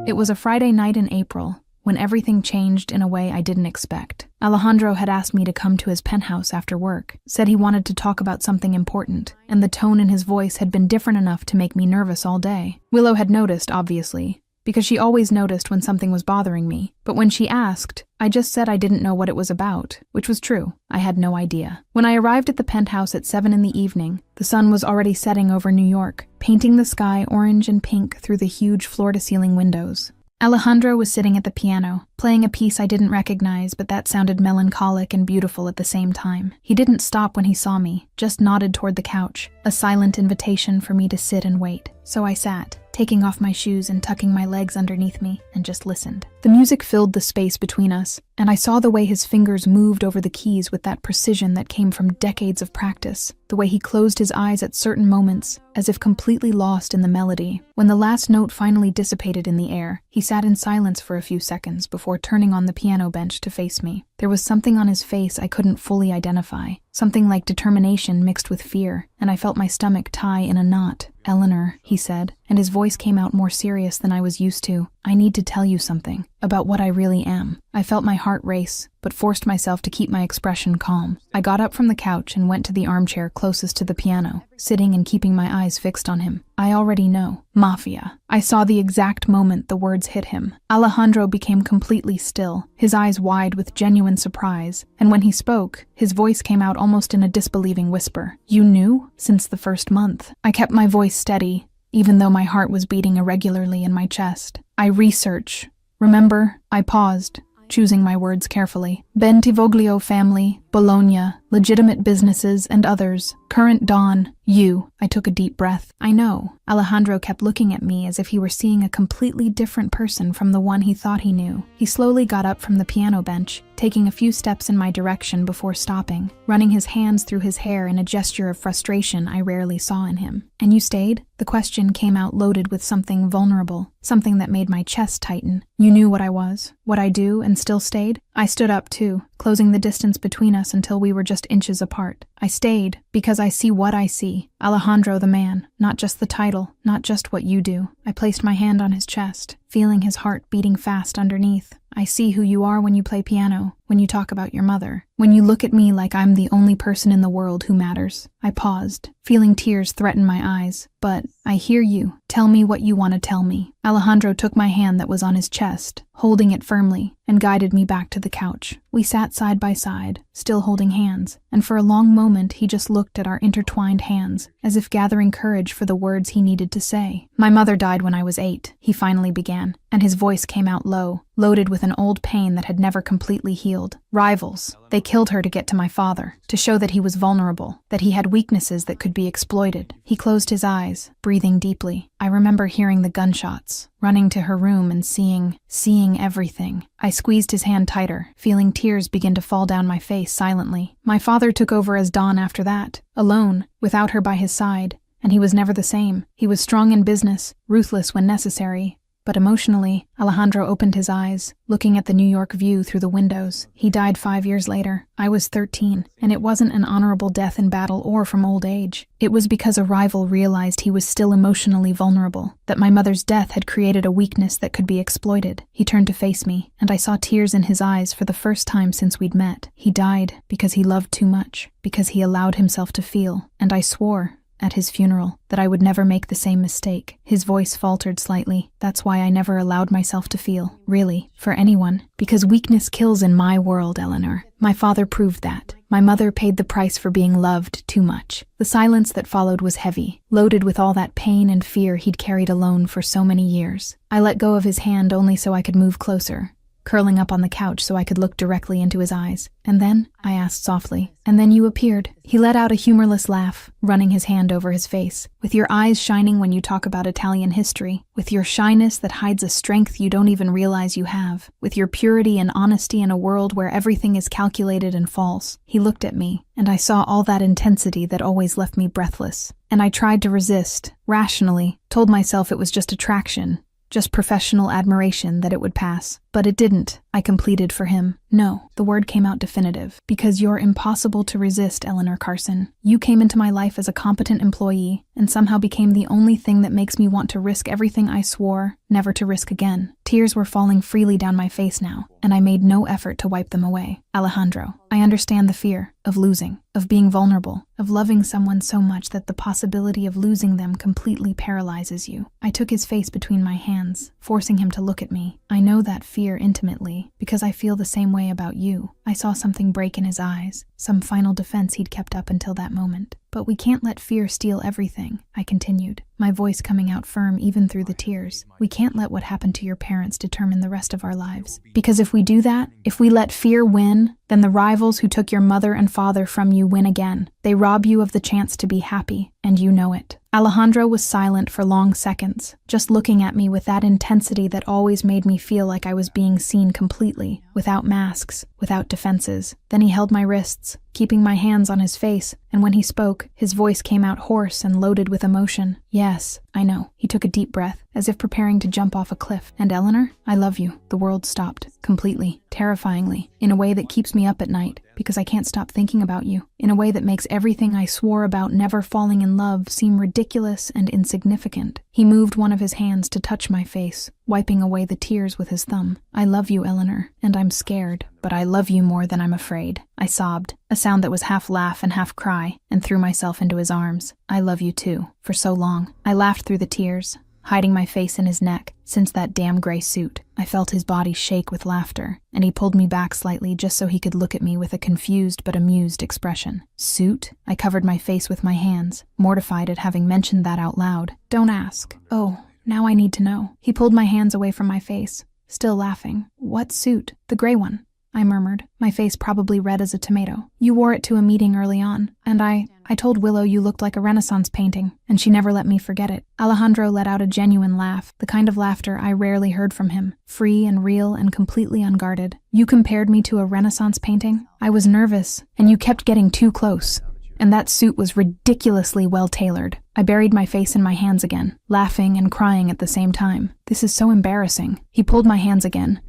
It was a Friday night in April, when everything changed in a way I didn't expect. Alejandro had asked me to come to his penthouse after work, said he wanted to talk about something important, and the tone in his voice had been different enough to make me nervous all day. Willow had noticed, obviously, because she always noticed when something was bothering me, but when she asked, I just said I didn't know what it was about, which was true. I had no idea. When I arrived at the penthouse at 7 in the evening, the sun was already setting over New York, painting the sky orange and pink through the huge floor-to-ceiling windows. Alejandro was sitting at the piano, playing a piece I didn't recognize, but that sounded melancholic and beautiful at the same time. He didn't stop when he saw me, just nodded toward the couch, a silent invitation for me to sit and wait. So I sat, taking off my shoes and tucking my legs underneath me, and just listened. The music filled the space between us, and I saw the way his fingers moved over the keys with that precision that came from decades of practice, the way he closed his eyes at certain moments, as if completely lost in the melody. When the last note finally dissipated in the air, he sat in silence for a few seconds before turning on the piano bench to face me. There was something on his face I couldn't fully identify, something like determination mixed with fear, and I felt my stomach tie in a knot. "Eleanor," he said, and his voice came out more serious than I was used to. "I need to tell you something about what I really am." I felt my heart race, but forced myself to keep my expression calm. I got up from the couch and went to the armchair closest to the piano, sitting and keeping my eyes fixed on him. I already know. Mafia. I saw the exact moment the words hit him. Alejandro became completely still, his eyes wide with genuine surprise, and when he spoke, his voice came out almost in a disbelieving whisper. "You knew? Since the first month." I kept my voice steady, even though my heart was beating irregularly in my chest. "I research. Remember?" I paused, choosing my words carefully. Bentivoglio family, Bologna, legitimate businesses, and others. Current Dawn, you. I took a deep breath. "I know." Alejandro kept looking at me as if he were seeing a completely different person from the one he thought he knew. He slowly got up from the piano bench, taking a few steps in my direction before stopping, running his hands through his hair in a gesture of frustration I rarely saw in him. "And you stayed?" The question came out loaded with something vulnerable, something that made my chest tighten. "You knew what I was, what I do, and still stayed?" I stood up too, closing the distance between us until we were just inches apart. "I stayed because I see what I see. Alejandro the man, not just the title, not just what you do." I placed my hand on his chest, feeling his heart beating fast underneath. "I see who you are when you play piano, when you talk about your mother, when you look at me like I'm the only person in the world who matters." I paused, feeling tears threaten my eyes. "But I hear you. Tell me what you want to tell me." Alejandro took my hand that was on his chest, holding it firmly, and guided me back to the couch. We sat side by side, still holding hands, and for a long moment he just looked at our intertwined hands, as if gathering courage for the words he needed to say. "My mother died when I was 8, he finally began, and his voice came out low, loaded with an old pain that had never completely healed. "Rivals. They killed her to get to my father, to show that he was vulnerable, that he had weaknesses that could be exploited." He closed his eyes, breathing deeply. I remember hearing the gunshots, running to her room and seeing everything. I squeezed his hand tighter, feeling tears begin to fall down my face silently. My father took over as Don after that, alone, without her by his side, and he was never the same. He was strong in business, ruthless when necessary. But emotionally, Alejandro opened his eyes, looking at the New York view through the windows. He died 5 years later. I was 13, and it wasn't an honorable death in battle or from old age. It was because a rival realized he was still emotionally vulnerable, that my mother's death had created a weakness that could be exploited. He turned to face me, and I saw tears in his eyes for the first time since we'd met. He died because he loved too much, because he allowed himself to feel, and I swore, at his funeral, that I would never make the same mistake. His voice faltered slightly. "That's why I never allowed myself to feel, really, for anyone. Because weakness kills in my world, Eleanor. My father proved that. My mother paid the price for being loved too much." The silence that followed was heavy, loaded with all that pain and fear he'd carried alone for so many years. I let go of his hand only so I could move closer, curling up on the couch so I could look directly into his eyes. "And then?" I asked softly. "And then you appeared." He let out a humorless laugh, running his hand over his face. "With your eyes shining when you talk about Italian history, with your shyness that hides a strength you don't even realize you have, with your purity and honesty in a world where everything is calculated and false." He looked at me, and I saw all that intensity that always left me breathless. And I tried to resist, rationally, told myself it was just attraction, just professional admiration, that it would pass. But it didn't. I completed for him. No, the word came out definitive. Because you're impossible to resist, Eleanor Carson. You came into my life as a competent employee and somehow became the only thing that makes me want to risk everything I swore never to risk again. Tears were falling freely down my face now, and I made no effort to wipe them away. Alejandro, I understand the fear of losing, of being vulnerable, of loving someone so much that the possibility of losing them completely paralyzes you. I took his face between my hands, forcing him to look at me. I know that fear intimately, because I feel the same way about you. I saw something break in his eyes, some final defense he'd kept up until that moment. But we can't let fear steal everything, I continued, my voice coming out firm even through the tears. We can't let what happened to your parents determine the rest of our lives. Because if we do that, if we let fear win, then the rivals who took your mother and father from you win again. They rob you of the chance to be happy, and you know it. Alejandro was silent for long seconds, just looking at me with that intensity that always made me feel like I was being seen completely, without masks, without defenses. Then he held my wrists, keeping my hands on his face, and when he spoke, his voice came out hoarse and loaded with emotion. Yes, I know. He took a deep breath, as if preparing to jump off a cliff. And Eleanor, I love you. The world stopped, completely, terrifyingly, in a way that keeps me up at night, because I can't stop thinking about you, in a way that makes everything I swore about never falling in love seem ridiculous and insignificant. He moved one of his hands to touch my face, wiping away the tears with his thumb. I love you, Eleanor, and I'm scared, but I love you more than I'm afraid. I sobbed, a sound that was half laugh and half cry, and threw myself into his arms. I love you too, for so long. I laughed through the tears, hiding my face in his neck. Since that damn gray suit, I felt his body shake with laughter, and he pulled me back slightly just so he could look at me with a confused but amused expression. Suit? I covered my face with my hands, mortified at having mentioned that out loud. Don't ask. Oh, now I need to know. He pulled my hands away from my face, still laughing. What suit? The gray one, I murmured, my face probably red as a tomato. You wore it to a meeting early on, and I told Willow you looked like a Renaissance painting, and she never let me forget it. Alejandro let out a genuine laugh, the kind of laughter I rarely heard from him, free and real and completely unguarded. You compared me to a Renaissance painting? I was nervous, and you kept getting too close. And that suit was ridiculously well-tailored. I buried my face in my hands again, laughing and crying at the same time. This is so embarrassing. He pulled my hands again,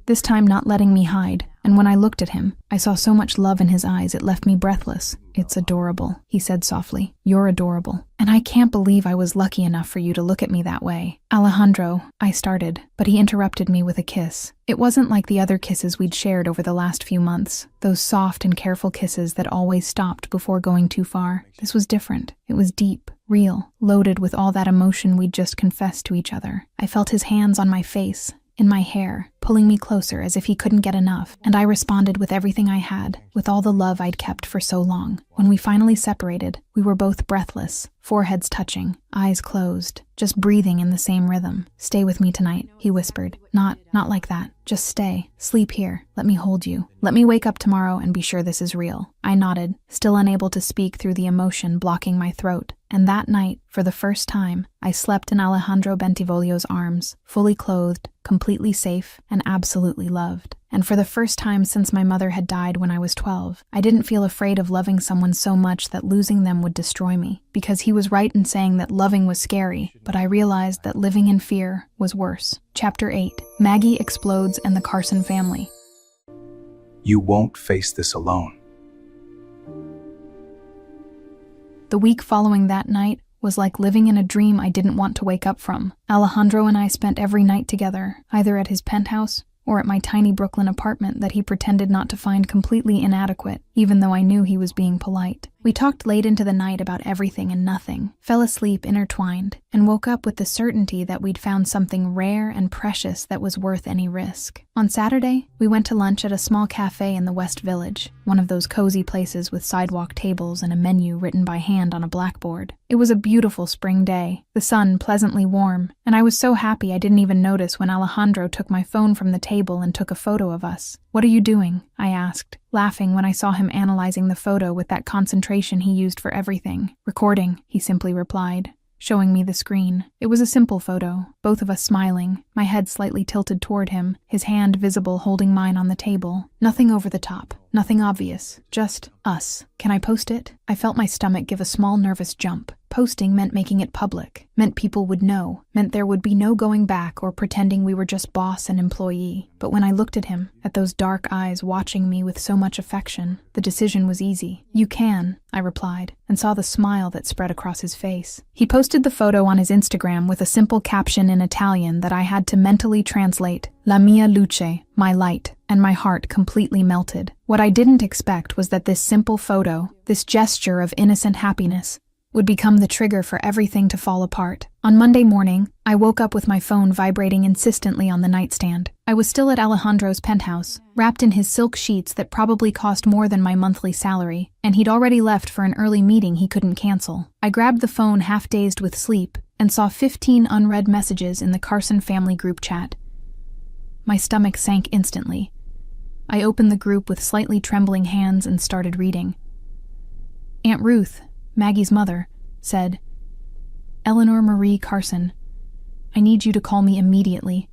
this time not letting me hide, and when I looked at him, I saw so much love in his eyes it left me breathless. It's adorable, he said softly. You're adorable. And I can't believe I was lucky enough for you to look at me that way. Alejandro, I started, but he interrupted me with a kiss. It wasn't like the other kisses we'd shared over the last few months, those soft and careful kisses that always stopped before going too far. This was different. It was deep, real, loaded with all that emotion we'd just confessed to each other. I felt his hands on my face, in my hair, pulling me closer as if he couldn't get enough, and I responded with everything I had, with all the love I'd kept for so long. When we finally separated, we were both breathless, foreheads touching, eyes closed, just breathing in the same rhythm. Stay with me tonight, he whispered. Not like that. Just stay. Sleep here. Let me hold you. Let me wake up tomorrow and be sure this is real. I nodded, still unable to speak through the emotion blocking my throat. And that night, for the first time, I slept in Alejandro Bentivoglio's arms, fully clothed, completely safe, and absolutely loved. And for the first time since my mother had died when I was 12, I didn't feel afraid of loving someone so much that losing them would destroy me, because he was right in saying that loving was scary, but I realized that living in fear was worse. Chapter 8. Maggie Explodes and the Carson Family. You won't face this alone. The week following that night was like living in a dream I didn't want to wake up from. Alejandro and I spent every night together, either at his penthouse or at my tiny Brooklyn apartment that he pretended not to find completely inadequate, even though I knew he was being polite. We talked late into the night about everything and nothing, fell asleep intertwined, and woke up with the certainty that we'd found something rare and precious that was worth any risk. On Saturday, we went to lunch at a small cafe in the West Village, one of those cozy places with sidewalk tables and a menu written by hand on a blackboard. It was a beautiful spring day, the sun pleasantly warm, and I was so happy I didn't even notice when Alejandro took my phone from the table and took a photo of us. "What are you doing?" I asked, laughing when I saw him analyzing the photo with that concentration he used for everything. "Recording," he simply replied, showing me the screen. It was a simple photo, both of us smiling, my head slightly tilted toward him, his hand visible holding mine on the table. Nothing over the top, nothing obvious, just us. "Can I post it?" I felt my stomach give a small nervous jump. Posting meant making it public, meant people would know, meant there would be no going back or pretending we were just boss and employee. But when I looked at him, at those dark eyes watching me with so much affection, the decision was easy. "You can," I replied, and saw the smile that spread across his face. He posted the photo on his Instagram with a simple caption in Italian that I had to mentally translate, "La mia luce," my light, and my heart completely melted. What I didn't expect was that this simple photo, this gesture of innocent happiness, would become the trigger for everything to fall apart. On Monday morning, I woke up with my phone vibrating insistently on the nightstand. I was still at Alejandro's penthouse, wrapped in his silk sheets that probably cost more than my monthly salary, and he'd already left for an early meeting he couldn't cancel. I grabbed the phone half-dazed with sleep and saw 15 unread messages in the Carson family group chat. My stomach sank instantly. I opened the group with slightly trembling hands and started reading. Aunt Ruth, Maggie's mother, said, "Eleanor Marie Carson, I need you to call me immediately."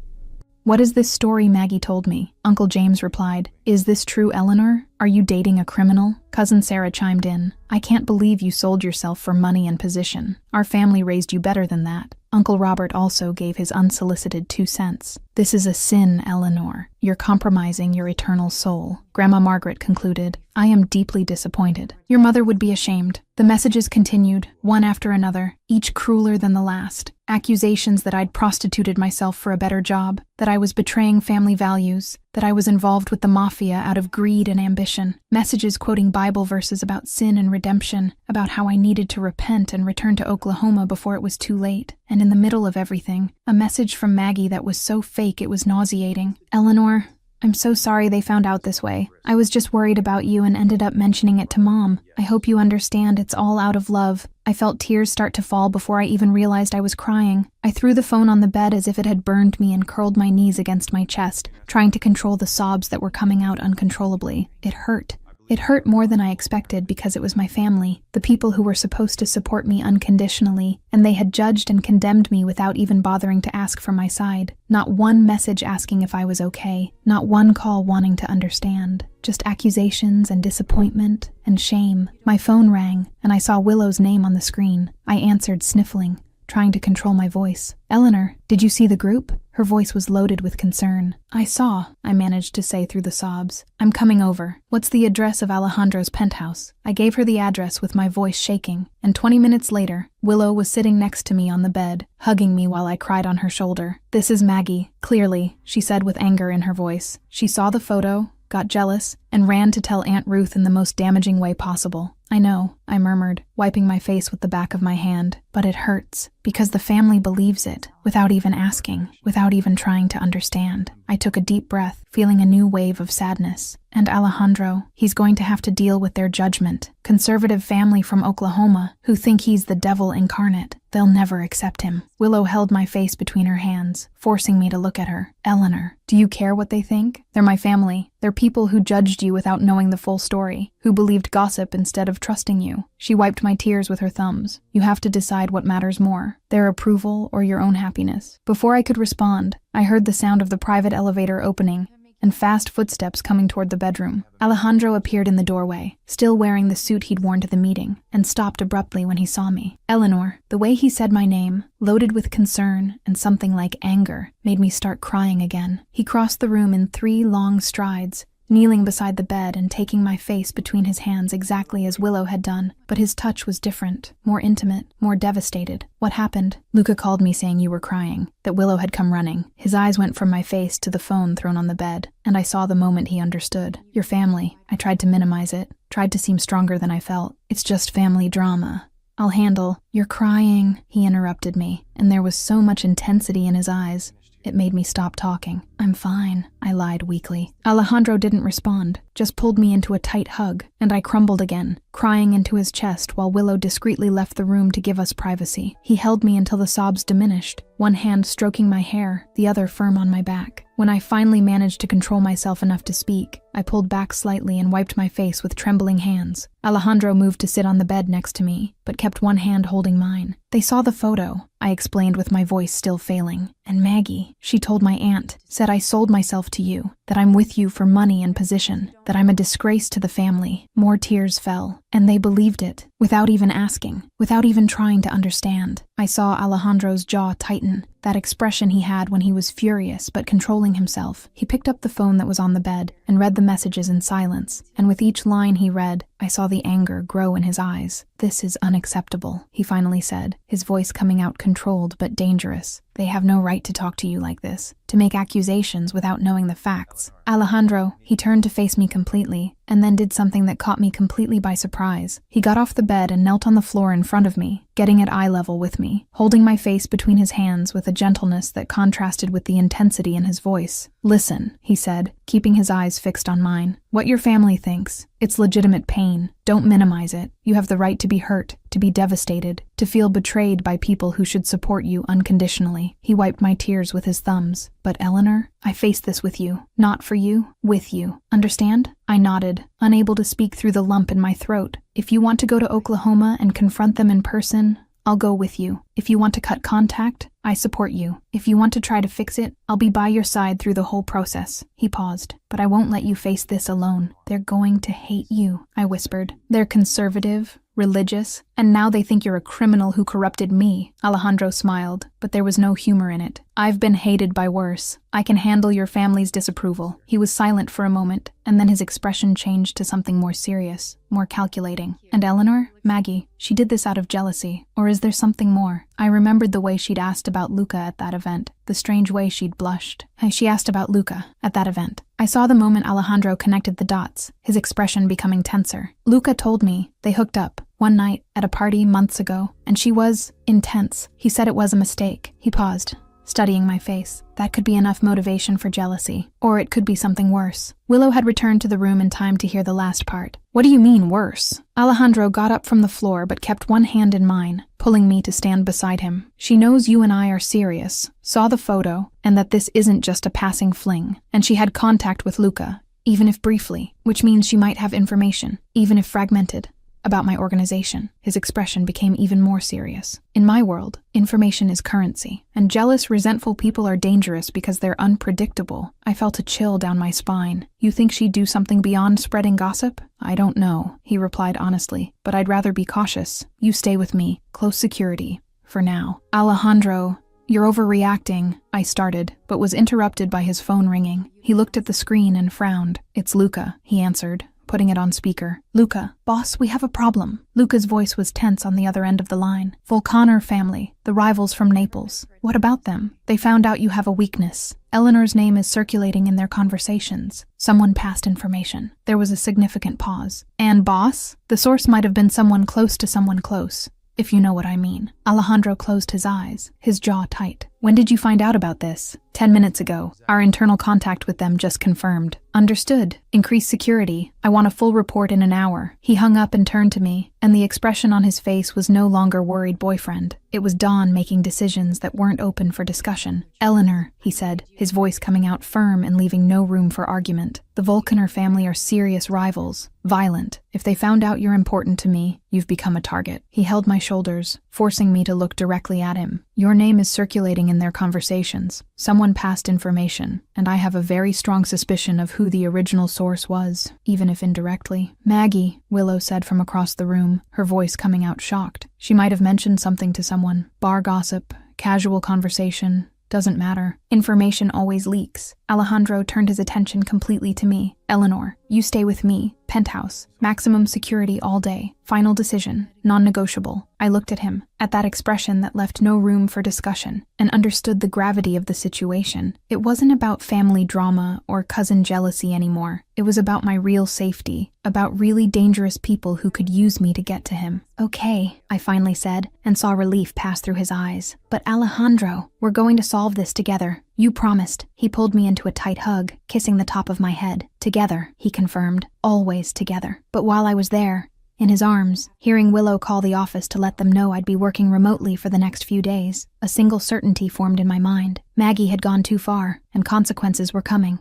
"What is this story Maggie told me?" Uncle James replied. "Is this true, Eleanor? Are you dating a criminal?" Cousin Sarah chimed in. "I can't believe you sold yourself for money and position. Our family raised you better than that." Uncle Robert also gave his unsolicited 2 cents. "This is a sin, Eleanor. You're compromising your eternal soul." Grandma Margaret concluded, "I am deeply disappointed. Your mother would be ashamed." The messages continued, one after another, each crueler than the last. Accusations that I'd prostituted myself for a better job, that I was betraying family values, that I was involved with the Mafia out of greed and ambition. Messages quoting Bible verses about sin and redemption, about how I needed to repent and return to Oklahoma before it was too late. And in the middle of everything, a message from Maggie that was so fake it was nauseating. "Eleanor, I'm so sorry they found out this way. I was just worried about you and ended up mentioning it to Mom. I hope you understand it's all out of love." I felt tears start to fall before I even realized I was crying. I threw the phone on the bed as if it had burned me and curled my knees against my chest, trying to control the sobs that were coming out uncontrollably. It hurt. It hurt more than I expected because it was my family, the people who were supposed to support me unconditionally, and they had judged and condemned me without even bothering to ask for my side. Not one message asking if I was okay, not one call wanting to understand. Just accusations and disappointment and shame. My phone rang, and I saw Willow's name on the screen. I answered, sniffling, trying to control my voice. "Eleanor, did you see the group?" Her voice was loaded with concern. "I saw," I managed to say through the sobs. "I'm coming over. What's the address of Alejandro's penthouse?" I gave her the address with my voice shaking, and 20 minutes later, Willow was sitting next to me on the bed, hugging me while I cried on her shoulder. "This is Maggie, clearly," she said with anger in her voice. She saw the photo, got jealous, and ran to tell Aunt Ruth in the most damaging way possible. "I know," I murmured, wiping my face with the back of my hand, "but it hurts, because the family believes it, without even asking, without even trying to understand." I took a deep breath, feeling a new wave of sadness. "And Alejandro, he's going to have to deal with their judgment. Conservative family from Oklahoma, who think he's the devil incarnate. They'll never accept him." Willow held my face between her hands, forcing me to look at her. "Eleanor, do you care what they think? They're my family. They're people who judged you without knowing the full story, who believed gossip instead of trusting you." She wiped my tears with her thumbs. "You have to decide what matters more, their approval or your own happiness." Before I could respond, I heard the sound of the private elevator opening and fast footsteps coming toward the bedroom. Alejandro appeared in the doorway, still wearing the suit he'd worn to the meeting, and stopped abruptly when he saw me. "Eleanor." The way he said my name, loaded with concern and something like anger, made me start crying again. He crossed the room in 3 long strides, kneeling beside the bed and taking my face between his hands exactly as Willow had done, but his touch was different, more intimate, more devastated. "What happened?" "Luca called me saying you were crying, that Willow had come running." His eyes went from my face to the phone thrown on the bed, and I saw the moment he understood. "Your family." I tried to minimize it, tried to seem stronger than I felt. "It's just family drama. I'll handle." "You're crying," he interrupted me, and there was so much intensity in his eyes. It made me stop talking. "I'm fine," I lied weakly. Alejandro didn't respond, just pulled me into a tight hug, and I crumbled again, crying into his chest while Willow discreetly left the room to give us privacy. He held me until the sobs diminished, one hand stroking my hair, the other firm on my back. When I finally managed to control myself enough to speak, I pulled back slightly and wiped my face with trembling hands. Alejandro moved to sit on the bed next to me, but kept one hand holding mine. "They saw the photo," I explained with my voice still failing. "And Maggie, she told my aunt, said I sold myself to you, that that I'm with you for money and position, that I'm a disgrace to the family. More tears fell, and they believed it, without even asking, without even trying to understand. I saw Alejandro's jaw tighten, that expression he had when he was furious but controlling himself. He picked up the phone that was on the bed and read the messages in silence, and with each line he read, I saw the anger grow in his eyes. "This is unacceptable," he finally said, his voice coming out controlled but dangerous. "They have no right to talk to you like this, to make accusations without knowing the facts." Alejandro, he turned to face me completely, and then did something that caught me completely by surprise. He got off the bed and knelt on the floor in front of me, getting at eye level with me, holding my face between his hands with a gentleness that contrasted with the intensity in his voice. "Listen," he said, keeping his eyes fixed on mine. "What your family thinks, it's legitimate pain. Don't minimize it. You have the right to be hurt, to be devastated, to feel betrayed by people who should support you unconditionally." He wiped my tears with his thumbs. "But Eleanor, I face this with you. Not for you, with you. Understand?" I nodded, unable to speak through the lump in my throat. "If you want to go to Oklahoma and confront them in person, I'll go with you. If you want to cut contact, I support you. If you want to try to fix it, I'll be by your side through the whole process." He paused. "But I won't let you face this alone. They're going to hate you," I whispered. "They're conservative, religious, and now they think you're a criminal who corrupted me." Alejandro smiled, but there was no humor in it. "I've been hated by worse. I can handle your family's disapproval." He was silent for a moment, and then his expression changed to something more serious, more calculating. "And Eleanor, Maggie, she did this out of jealousy, or is there something more?" I remembered the way she'd asked about Luca at that event, the strange way she'd blushed. She asked about Luca at that event. I saw the moment Alejandro connected the dots, his expression becoming tenser. "Luca told me they hooked up one night at a party months ago, and she was intense. He said it was a mistake." He paused, studying my face. "That could be enough motivation for jealousy, or it could be something worse." Willow had returned to the room in time to hear the last part. "What do you mean, worse?" Alejandro got up from the floor but kept one hand in mine, pulling me to stand beside him. "She knows you and I are serious, saw the photo, and that this isn't just a passing fling, and she had contact with Luca, even if briefly, which means she might have information, even if fragmented, about my organization." His expression became even more serious. "In my world, information is currency, and jealous, resentful people are dangerous because they're unpredictable." I felt a chill down my spine. "You think she'd do something beyond spreading gossip?" "I don't know," he replied honestly, "but I'd rather be cautious. You stay with me, close security, for now." "Alejandro, you're overreacting," I started, but was interrupted by his phone ringing. He looked at the screen and frowned. "It's Luca," he answered, putting it on speaker. "Luca, boss, we have a problem." Luca's voice was tense on the other end of the line. "Vulcaner family, the rivals from Naples. What about them? They found out you have a weakness. Eleanor's name is circulating in their conversations. Someone passed information." There was a significant pause. "And boss? The source might have been someone close to someone close, if you know what I mean." Alejandro closed his eyes, his jaw tight. "When did you find out about this?" 10 minutes ago. Our internal contact with them just confirmed." "Understood. Increase security. I want a full report in an hour." He hung up and turned to me, and the expression on his face was no longer worried boyfriend. It was Dawn making decisions that weren't open for discussion. "Eleanor," he said, his voice coming out firm and leaving no room for argument. "The Vulcaner family are serious rivals, violent. If they found out you're important to me, you've become a target." He held my shoulders, forcing me to look directly at him. "Your name is circulating in their conversations. Someone passed information, and I have a very strong suspicion of who the original source was, even if indirectly." "Maggie," Willow said from across the room, her voice coming out shocked. "She might have mentioned something to someone. Bar gossip, casual conversation, doesn't matter. Information always leaks." Alejandro turned his attention completely to me. "Eleanor, you stay with me. Penthouse. Maximum security all day. Final decision. Non-negotiable." I looked at him, at that expression that left no room for discussion, and understood the gravity of the situation. It wasn't about family drama or cousin jealousy anymore. It was about my real safety, about really dangerous people who could use me to get to him. "Okay," I finally said, and saw relief pass through his eyes. "But Alejandro, we're going to solve this together. You promised." He pulled me into a tight hug, kissing the top of my head. "Together," he confirmed. "Always together." But while I was there, in his arms, hearing Willow call the office to let them know I'd be working remotely for the next few days, a single certainty formed in my mind. Maggie had gone too far, and consequences were coming.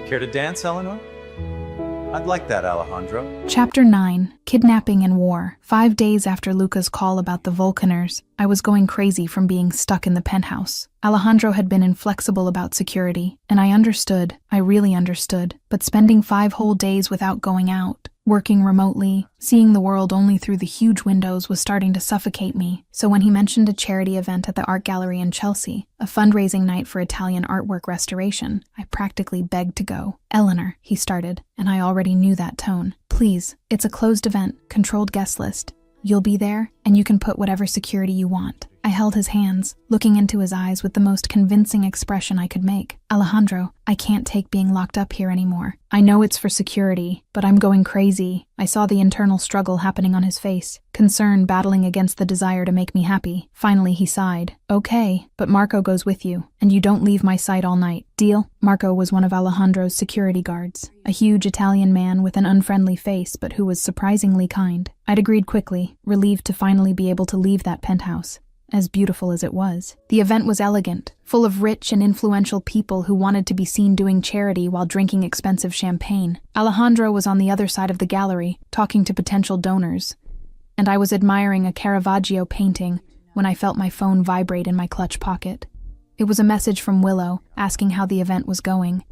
Care to dance, Eleanor? I'd like that, Alejandro. Chapter 9, Kidnapping and War. 5 days after Luca's call about the Vulcaners, I was going crazy from being stuck in the penthouse. Alejandro had been inflexible about security, and I understood, I really understood, but spending 5 whole days without going out, working remotely, seeing the world only through the huge windows was starting to suffocate me. So when he mentioned a charity event at the art gallery in Chelsea, a fundraising night for Italian artwork restoration, I practically begged to go. "Eleanor," he started, and I already knew that tone. "Please, it's a closed event, controlled guest list. You'll be there, and you can put whatever security you want." I held his hands, looking into his eyes with the most convincing expression I could make. "Alejandro, I can't take being locked up here anymore. I know it's for security, but I'm going crazy." I saw the internal struggle happening on his face, concern battling against the desire to make me happy. Finally, he sighed. "Okay, but Marco goes with you, and you don't leave my sight all night. Deal?" Marco was one of Alejandro's security guards, a huge Italian man with an unfriendly face but who was surprisingly kind. I'd agreed quickly, relieved to finally be able to leave that penthouse, as beautiful as it was. The event was elegant, full of rich and influential people who wanted to be seen doing charity while drinking expensive champagne. Alejandro was on the other side of the gallery, talking to potential donors, and I was admiring a Caravaggio painting when I felt my phone vibrate in my clutch pocket. It was a message from Willow, asking how the event was going,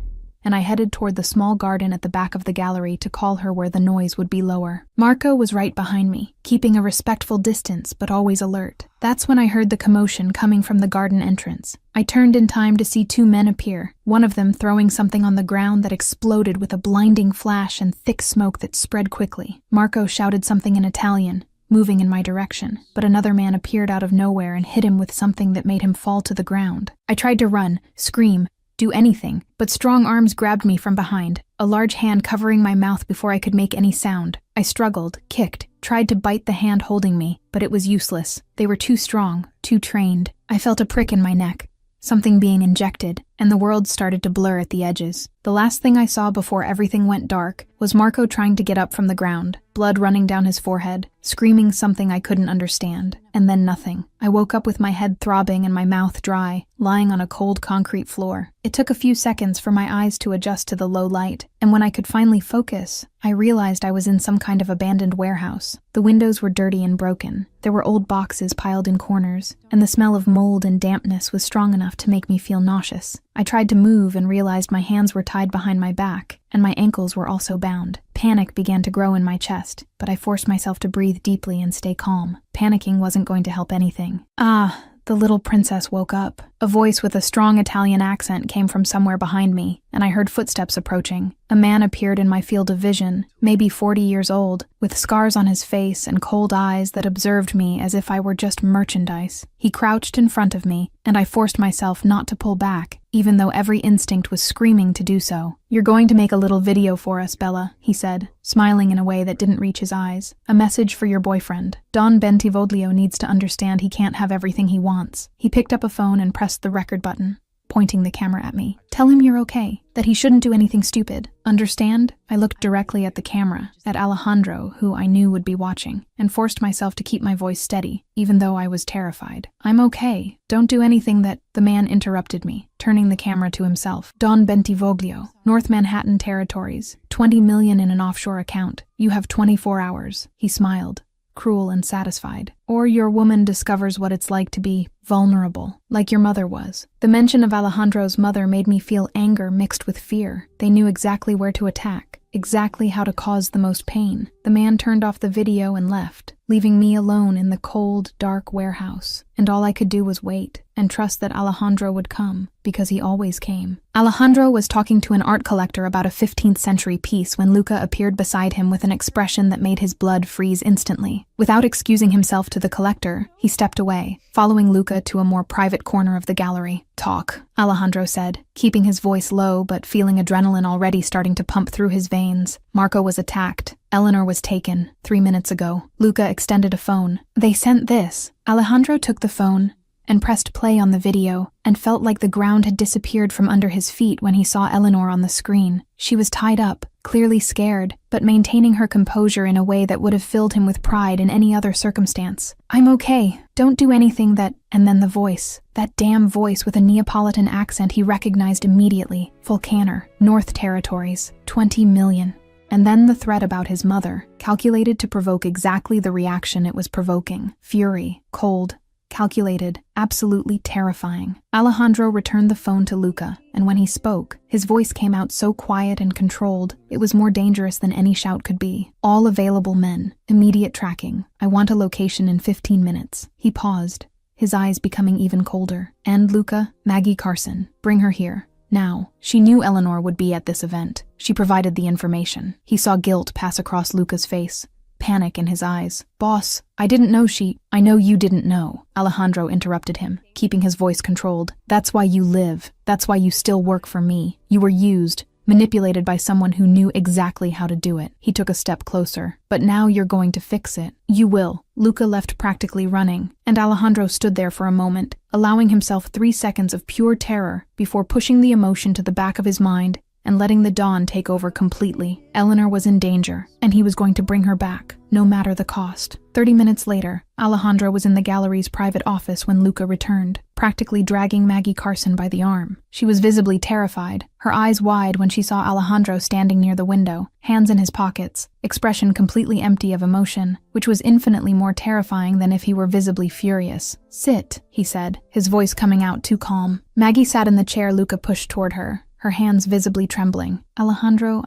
and I headed toward the small garden at the back of the gallery to call her where the noise would be lower. Marco was right behind me, keeping a respectful distance but always alert. That's when I heard the commotion coming from the garden entrance. I turned in time to see 2 men appear, one of them throwing something on the ground that exploded with a blinding flash and thick smoke that spread quickly. Marco shouted something in Italian, moving in my direction, but another man appeared out of nowhere and hit him with something that made him fall to the ground. I tried to run, scream, do anything, but strong arms grabbed me from behind, a large hand covering my mouth before I could make any sound. I struggled, kicked, tried to bite the hand holding me, but it was useless. They were too strong, too trained. I felt a prick in my neck, something being injected, and the world started to blur at the edges. The last thing I saw before everything went dark was Marco trying to get up from the ground, blood running down his forehead, screaming something I couldn't understand, and then nothing. I woke up with my head throbbing and my mouth dry, lying on a cold concrete floor. It took a few seconds for my eyes to adjust to the low light, and when I could finally focus, I realized I was in some kind of abandoned warehouse. The windows were dirty and broken. There were old boxes piled in corners, and the smell of mold and dampness was strong enough to make me feel nauseous. I tried to move and realized my hands were tied behind my back, and my ankles were also bound. Panic began to grow in my chest, but I forced myself to breathe deeply and stay calm. Panicking wasn't going to help anything. The little princess woke up. A voice with a strong Italian accent came from somewhere behind me, and I heard footsteps approaching. A man appeared in my field of vision, maybe 40 years old, with scars on his face and cold eyes that observed me as if I were just merchandise. He crouched in front of me, and I forced myself not to pull back, even though every instinct was screaming to do so. "You're going to make a little video for us, Bella," he said, smiling in a way that didn't reach his eyes. "A message for your boyfriend. Don Bentivoglio needs to understand he can't have everything he wants." He picked up a phone and pressed the record button, pointing the camera at me. "Tell him you're okay, that he shouldn't do anything stupid. Understand?" I looked directly at the camera, at Alejandro, who I knew would be watching, and forced myself to keep my voice steady, even though I was terrified. "I'm okay. Don't do anything that—" The man interrupted me, turning the camera to himself. "Don Bentivoglio, North Manhattan Territories, 20 million in an offshore account. You have 24 hours. He smiled, cruel and satisfied. "Or your woman discovers what it's like to be vulnerable, like your mother was." The mention of Alejandro's mother made me feel anger mixed with fear. They knew exactly where to attack, exactly how to cause the most pain. The man turned off the video and left, leaving me alone in the cold, dark warehouse. And all I could do was wait, and trust that Alejandro would come, because he always came. Alejandro was talking to an art collector about a 15th century piece when Luca appeared beside him with an expression that made his blood freeze instantly. Without excusing himself to the collector, he stepped away, following Luca to a more private corner of the gallery. "Talk," Alejandro said, keeping his voice low but feeling adrenaline already starting to pump through his veins. "Marco was attacked. Eleanor was taken 3 minutes ago." Luca extended a phone. "They sent this." Alejandro took the phone and pressed play on the video, and felt like the ground had disappeared from under his feet when he saw Eleanor on the screen. She was tied up, clearly scared, but maintaining her composure in a way that would have filled him with pride in any other circumstance. "I'm okay. Don't do anything that—" And then the voice. That damn voice with a Neapolitan accent he recognized immediately. Vulcaner, North Territories, 20 million. And then the threat about his mother, calculated to provoke exactly the reaction it was provoking. Fury, cold, calculated, absolutely terrifying. Alejandro returned the phone to Luca, and when he spoke, his voice came out so quiet and controlled, it was more dangerous than any shout could be. All available men, immediate tracking. I want a location in 15 minutes. He paused, his eyes becoming even colder. And Luca, Maggie Carson, bring her here. Now. She knew Eleanor would be at this event. She provided the information. He saw guilt pass across Luca's face. Panic in his eyes. Boss, I didn't know I know you didn't know. Alejandro interrupted him, keeping his voice controlled. That's why you live. That's why you still work for me. You were used, manipulated by someone who knew exactly how to do it. He took a step closer. But now you're going to fix it. You will. Luca left practically running, and Alejandro stood there for a moment, allowing himself 3 seconds of pure terror before pushing the emotion to the back of his mind and letting the dawn take over completely. Eleanor was in danger, and he was going to bring her back, no matter the cost. 30 minutes later, Alejandro was in the gallery's private office when Luca returned, practically dragging Maggie Carson by the arm. She was visibly terrified, her eyes wide when she saw Alejandro standing near the window, hands in his pockets, expression completely empty of emotion, which was infinitely more terrifying than if he were visibly furious. Sit, he said, his voice coming out too calm. Maggie sat in the chair Luca pushed toward her, her hands visibly trembling. Alejandro,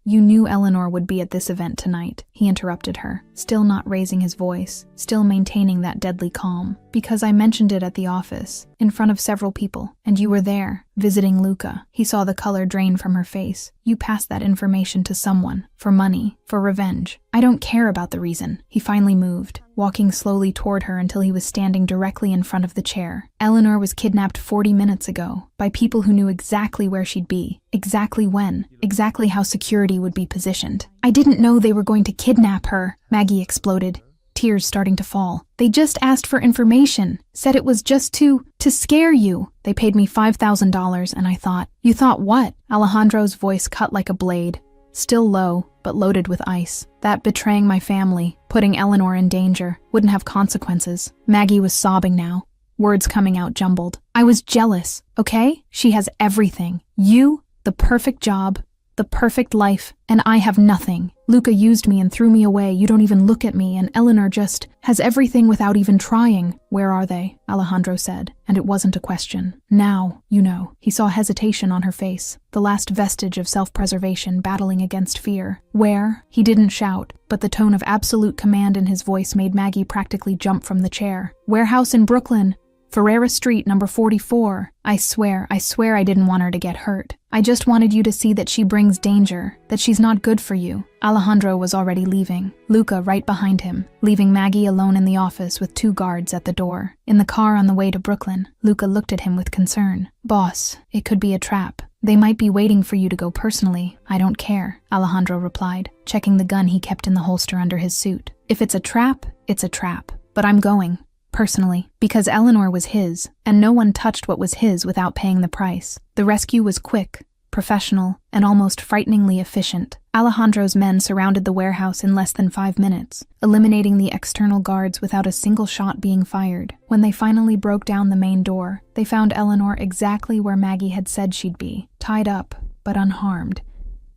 you knew Eleanor would be at this event tonight, he interrupted her, still not raising his voice, still maintaining that deadly calm. Because I mentioned it at the office, in front of several people, and you were there, visiting Luca. He saw the color drain from her face. You passed that information to someone, for money, for revenge. I don't care about the reason. He finally moved, walking slowly toward her until he was standing directly in front of the chair. Eleanor was kidnapped 40 minutes ago, by people who knew exactly where she'd be, exactly when, exactly how security would be positioned. I didn't know they were going to kidnap her, Maggie exploded, tears starting to fall. They just asked for information, said it was just to scare you. They paid me $5,000 and I thought, you thought what? Alejandro's voice cut like a blade, still low, but loaded with ice. That betraying my family, putting Eleanor in danger, wouldn't have consequences. Maggie was sobbing now, words coming out jumbled. I was jealous, okay? She has everything. You, the perfect job, the perfect life, and I have nothing. Luca used me and threw me away. You don't even look at me, and Eleanor just has everything without even trying. Where are they? Alejandro said, and it wasn't a question. Now, you know. He saw hesitation on her face, the last vestige of self-preservation battling against fear. Where? He didn't shout, but the tone of absolute command in his voice made Maggie practically jump from the chair. Warehouse in Brooklyn. Ferreira Street, number 44. I swear I didn't want her to get hurt. I just wanted you to see that she brings danger, that she's not good for you. Alejandro was already leaving, Luca right behind him, leaving Maggie alone in the office with 2 guards at the door. In the car on the way to Brooklyn, Luca looked at him with concern. Boss, it could be a trap. They might be waiting for you to go personally. I don't care, Alejandro replied, checking the gun he kept in the holster under his suit. If it's a trap, it's a trap. But I'm going. Personally, because Eleanor was his, and no one touched what was his without paying the price. The rescue was quick, professional, and almost frighteningly efficient. Alejandro's men surrounded the warehouse in less than 5 minutes, eliminating the external guards without a single shot being fired. When they finally broke down the main door, they found Eleanor exactly where Maggie had said she'd be, tied up, but unharmed,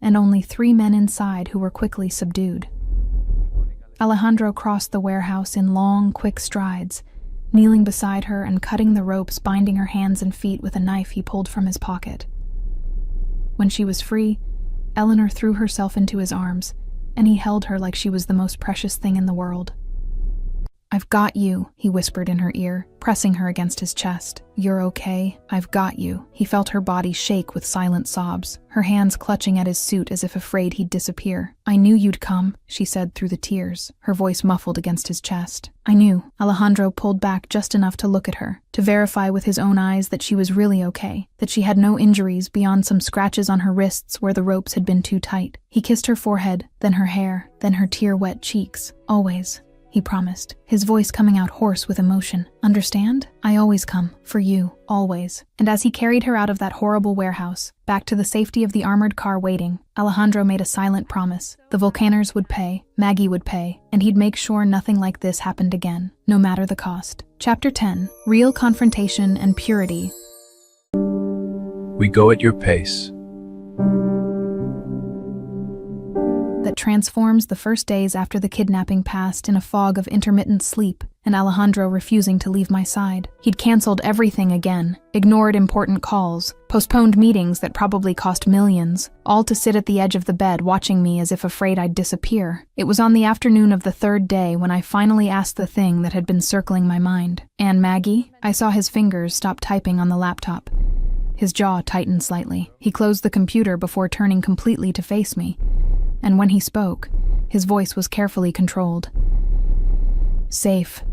and only 3 men inside who were quickly subdued. Alejandro crossed the warehouse in long, quick strides, kneeling beside her and cutting the ropes binding her hands and feet with a knife he pulled from his pocket. When she was free, Eleanor threw herself into his arms, and he held her like she was the most precious thing in the world. I've got you, he whispered in her ear, pressing her against his chest. You're okay, I've got you. He felt her body shake with silent sobs, her hands clutching at his suit as if afraid he'd disappear. I knew you'd come, she said through the tears, her voice muffled against his chest. I knew. Alejandro pulled back just enough to look at her, to verify with his own eyes that she was really okay, that she had no injuries beyond some scratches on her wrists where the ropes had been too tight. He kissed her forehead, then her hair, then her tear-wet cheeks. Always, he promised, his voice coming out hoarse with emotion. Understand? I always come. For you. Always. And as he carried her out of that horrible warehouse, back to the safety of the armored car waiting, Alejandro made a silent promise. The Volcaners would pay, Maggie would pay, and he'd make sure nothing like this happened again, no matter the cost. Chapter 10. Real Confrontation and Purity. We go at your pace. that transforms the first days after the kidnapping passed in a fog of intermittent sleep and Alejandro refusing to leave my side. He'd canceled everything again, ignored important calls, postponed meetings that probably cost millions, all to sit at the edge of the bed watching me as if afraid I'd disappear. It was on the afternoon of the third day when I finally asked the thing that had been circling my mind. "And Maggie?" I saw his fingers stop typing on the laptop. His jaw tightened slightly. He closed the computer before turning completely to face me. And when he spoke, his voice was carefully controlled. "Safe.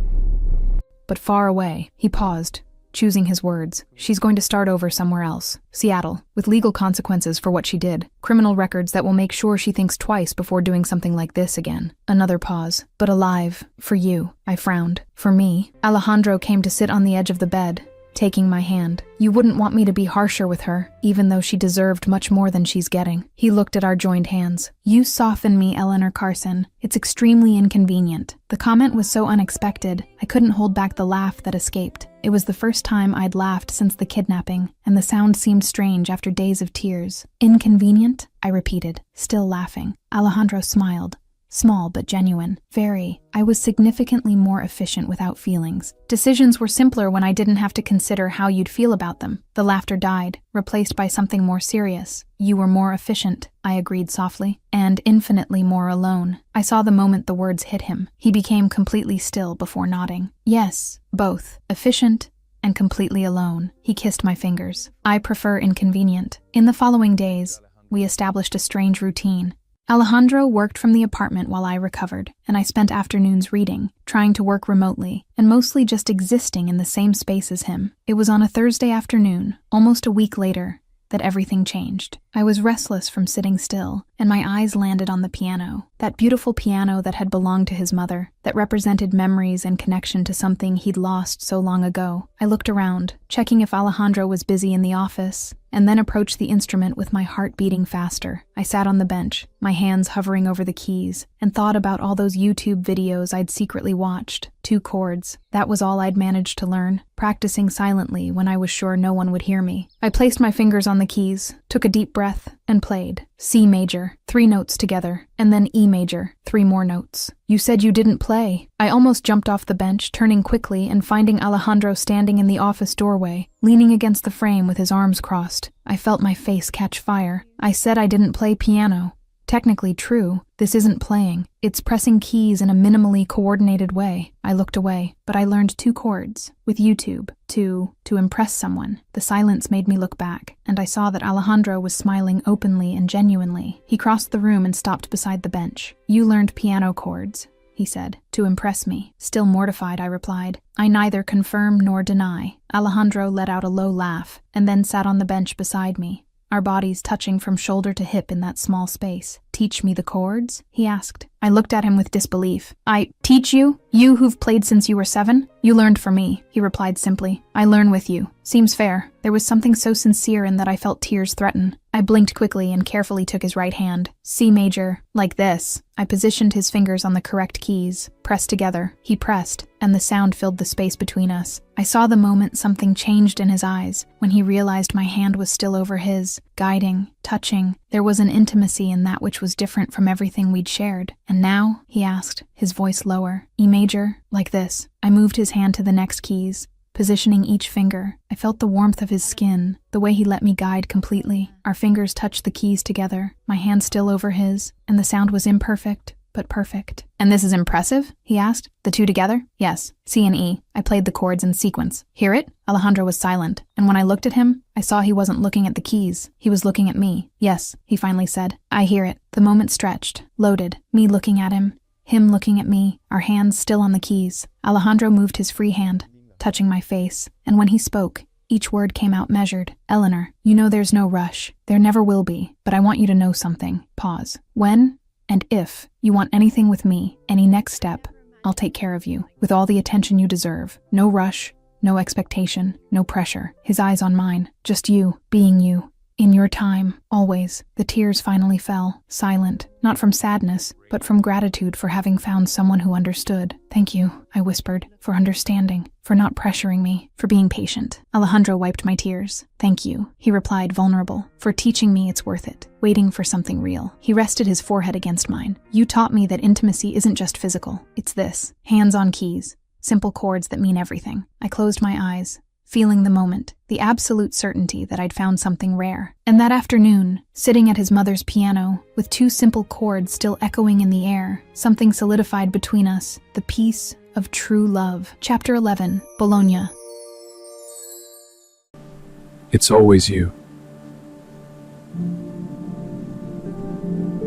But far away." He paused, choosing his words. "She's going to start over somewhere else. Seattle, with legal consequences for what she did. Criminal records that will make sure she thinks twice before doing something like this again." Another pause. "But alive. For you." I frowned. "For me?" Alejandro came to sit on the edge of the bed, taking my hand. "You wouldn't want me to be harsher with her, even though she deserved much more than she's getting." He looked at our joined hands. "You soften me, Eleanor Carson. It's extremely inconvenient." The comment was so unexpected, I couldn't hold back the laugh that escaped. It was the first time I'd laughed since the kidnapping, and the sound seemed strange after days of tears. "Inconvenient?" I repeated, still laughing. Alejandro smiled. Small but genuine. "Very. I was significantly more efficient without feelings. Decisions were simpler when I didn't have to consider how you'd feel about them." The laughter died, replaced by something more serious. "You were more efficient," I agreed softly, "and infinitely more alone." I saw the moment the words hit him. He became completely still before nodding. "Yes, both. Efficient and completely alone." He kissed my fingers. "I prefer inconvenient." In the following days, we established a strange routine. Alejandro worked from the apartment while I recovered, and I spent afternoons reading, trying to work remotely, and mostly just existing in the same space as him. It was on a Thursday afternoon, almost a week later, that everything changed. I was restless from sitting still, and my eyes landed on the piano, that beautiful piano that had belonged to his mother, that represented memories and connection to something he'd lost so long ago. I looked around, checking if Alejandro was busy in the office, and then approached the instrument with my heart beating faster. I sat on the bench, my hands hovering over the keys, and thought about all those YouTube videos I'd secretly watched. 2 chords. That was all I'd managed to learn, practicing silently when I was sure no one would hear me. I placed my fingers on the keys, took a deep breath, and played. C major, 3 notes together, and then E major, 3 more notes. "You said you didn't play." I almost jumped off the bench, turning quickly and finding Alejandro standing in the office doorway, leaning against the frame with his arms crossed. I felt my face catch fire. "I said I didn't play piano." "Technically true. This isn't playing. It's pressing keys in a minimally coordinated way." I looked away, but I learned 2 chords with YouTube to impress someone. The silence made me look back, and I saw that Alejandro was smiling openly and genuinely. He crossed the room and stopped beside the bench. "You learned piano chords," he said, "to impress me." Still mortified, I replied, "I neither confirm nor deny." Alejandro let out a low laugh, and then sat on the bench beside me, our bodies touching from shoulder to hip in that small space. "Teach me the chords?" he asked. I looked at him with disbelief. "I teach you? You who've played since you were 7? You learned from me," he replied simply. "I learn with you. Seems fair." There was something so sincere in that I felt tears threaten. I blinked quickly and carefully took his right hand. C major, like this. I positioned his fingers on the correct keys, pressed together. He pressed, and the sound filled the space between us. I saw the moment something changed in his eyes, when he realized my hand was still over his, guiding, touching. There was an intimacy in that which was different from everything we'd shared. "And now?" he asked, his voice lower. "E major, like this." I moved his hand to the next keys, positioning each finger. I felt the warmth of his skin, the way he let me guide completely. Our fingers touched the keys together, my hand still over his, and the sound was imperfect, but perfect. "And this is impressive?" he asked. "The 2 together?" "Yes. C and E." I played the chords in sequence. "Hear it?" Alejandro was silent, and when I looked at him, I saw he wasn't looking at the keys. He was looking at me. "Yes," he finally said. "I hear it." The moment stretched, loaded, me looking at him looking at me, our hands still on the keys. Alejandro moved his free hand, touching my face, and when he spoke, each word came out measured. "Eleanor, you know there's no rush. There never will be, but I want you to know something." Pause. "When and if you want anything with me, any next step, I'll take care of you, with all the attention you deserve. No rush, no expectation, no pressure." His eyes on mine. "Just you, being you. In your time, always. The tears finally fell, silent, not from sadness, but from gratitude for having found someone who understood. Thank you, I whispered, for understanding, for not pressuring me, for being patient. Alejandro wiped my tears. Thank you, he replied, vulnerable, for teaching me it's worth it, waiting for something real. He rested his forehead against mine. You taught me that intimacy isn't just physical. It's this. Hands on keys. Simple chords that mean everything. I closed my eyes, feeling the moment, the absolute certainty that I'd found something rare. And that afternoon, sitting at his mother's piano, with 2 simple chords still echoing in the air, something solidified between us, the peace of true love. Chapter 11, Bologna. It's always you.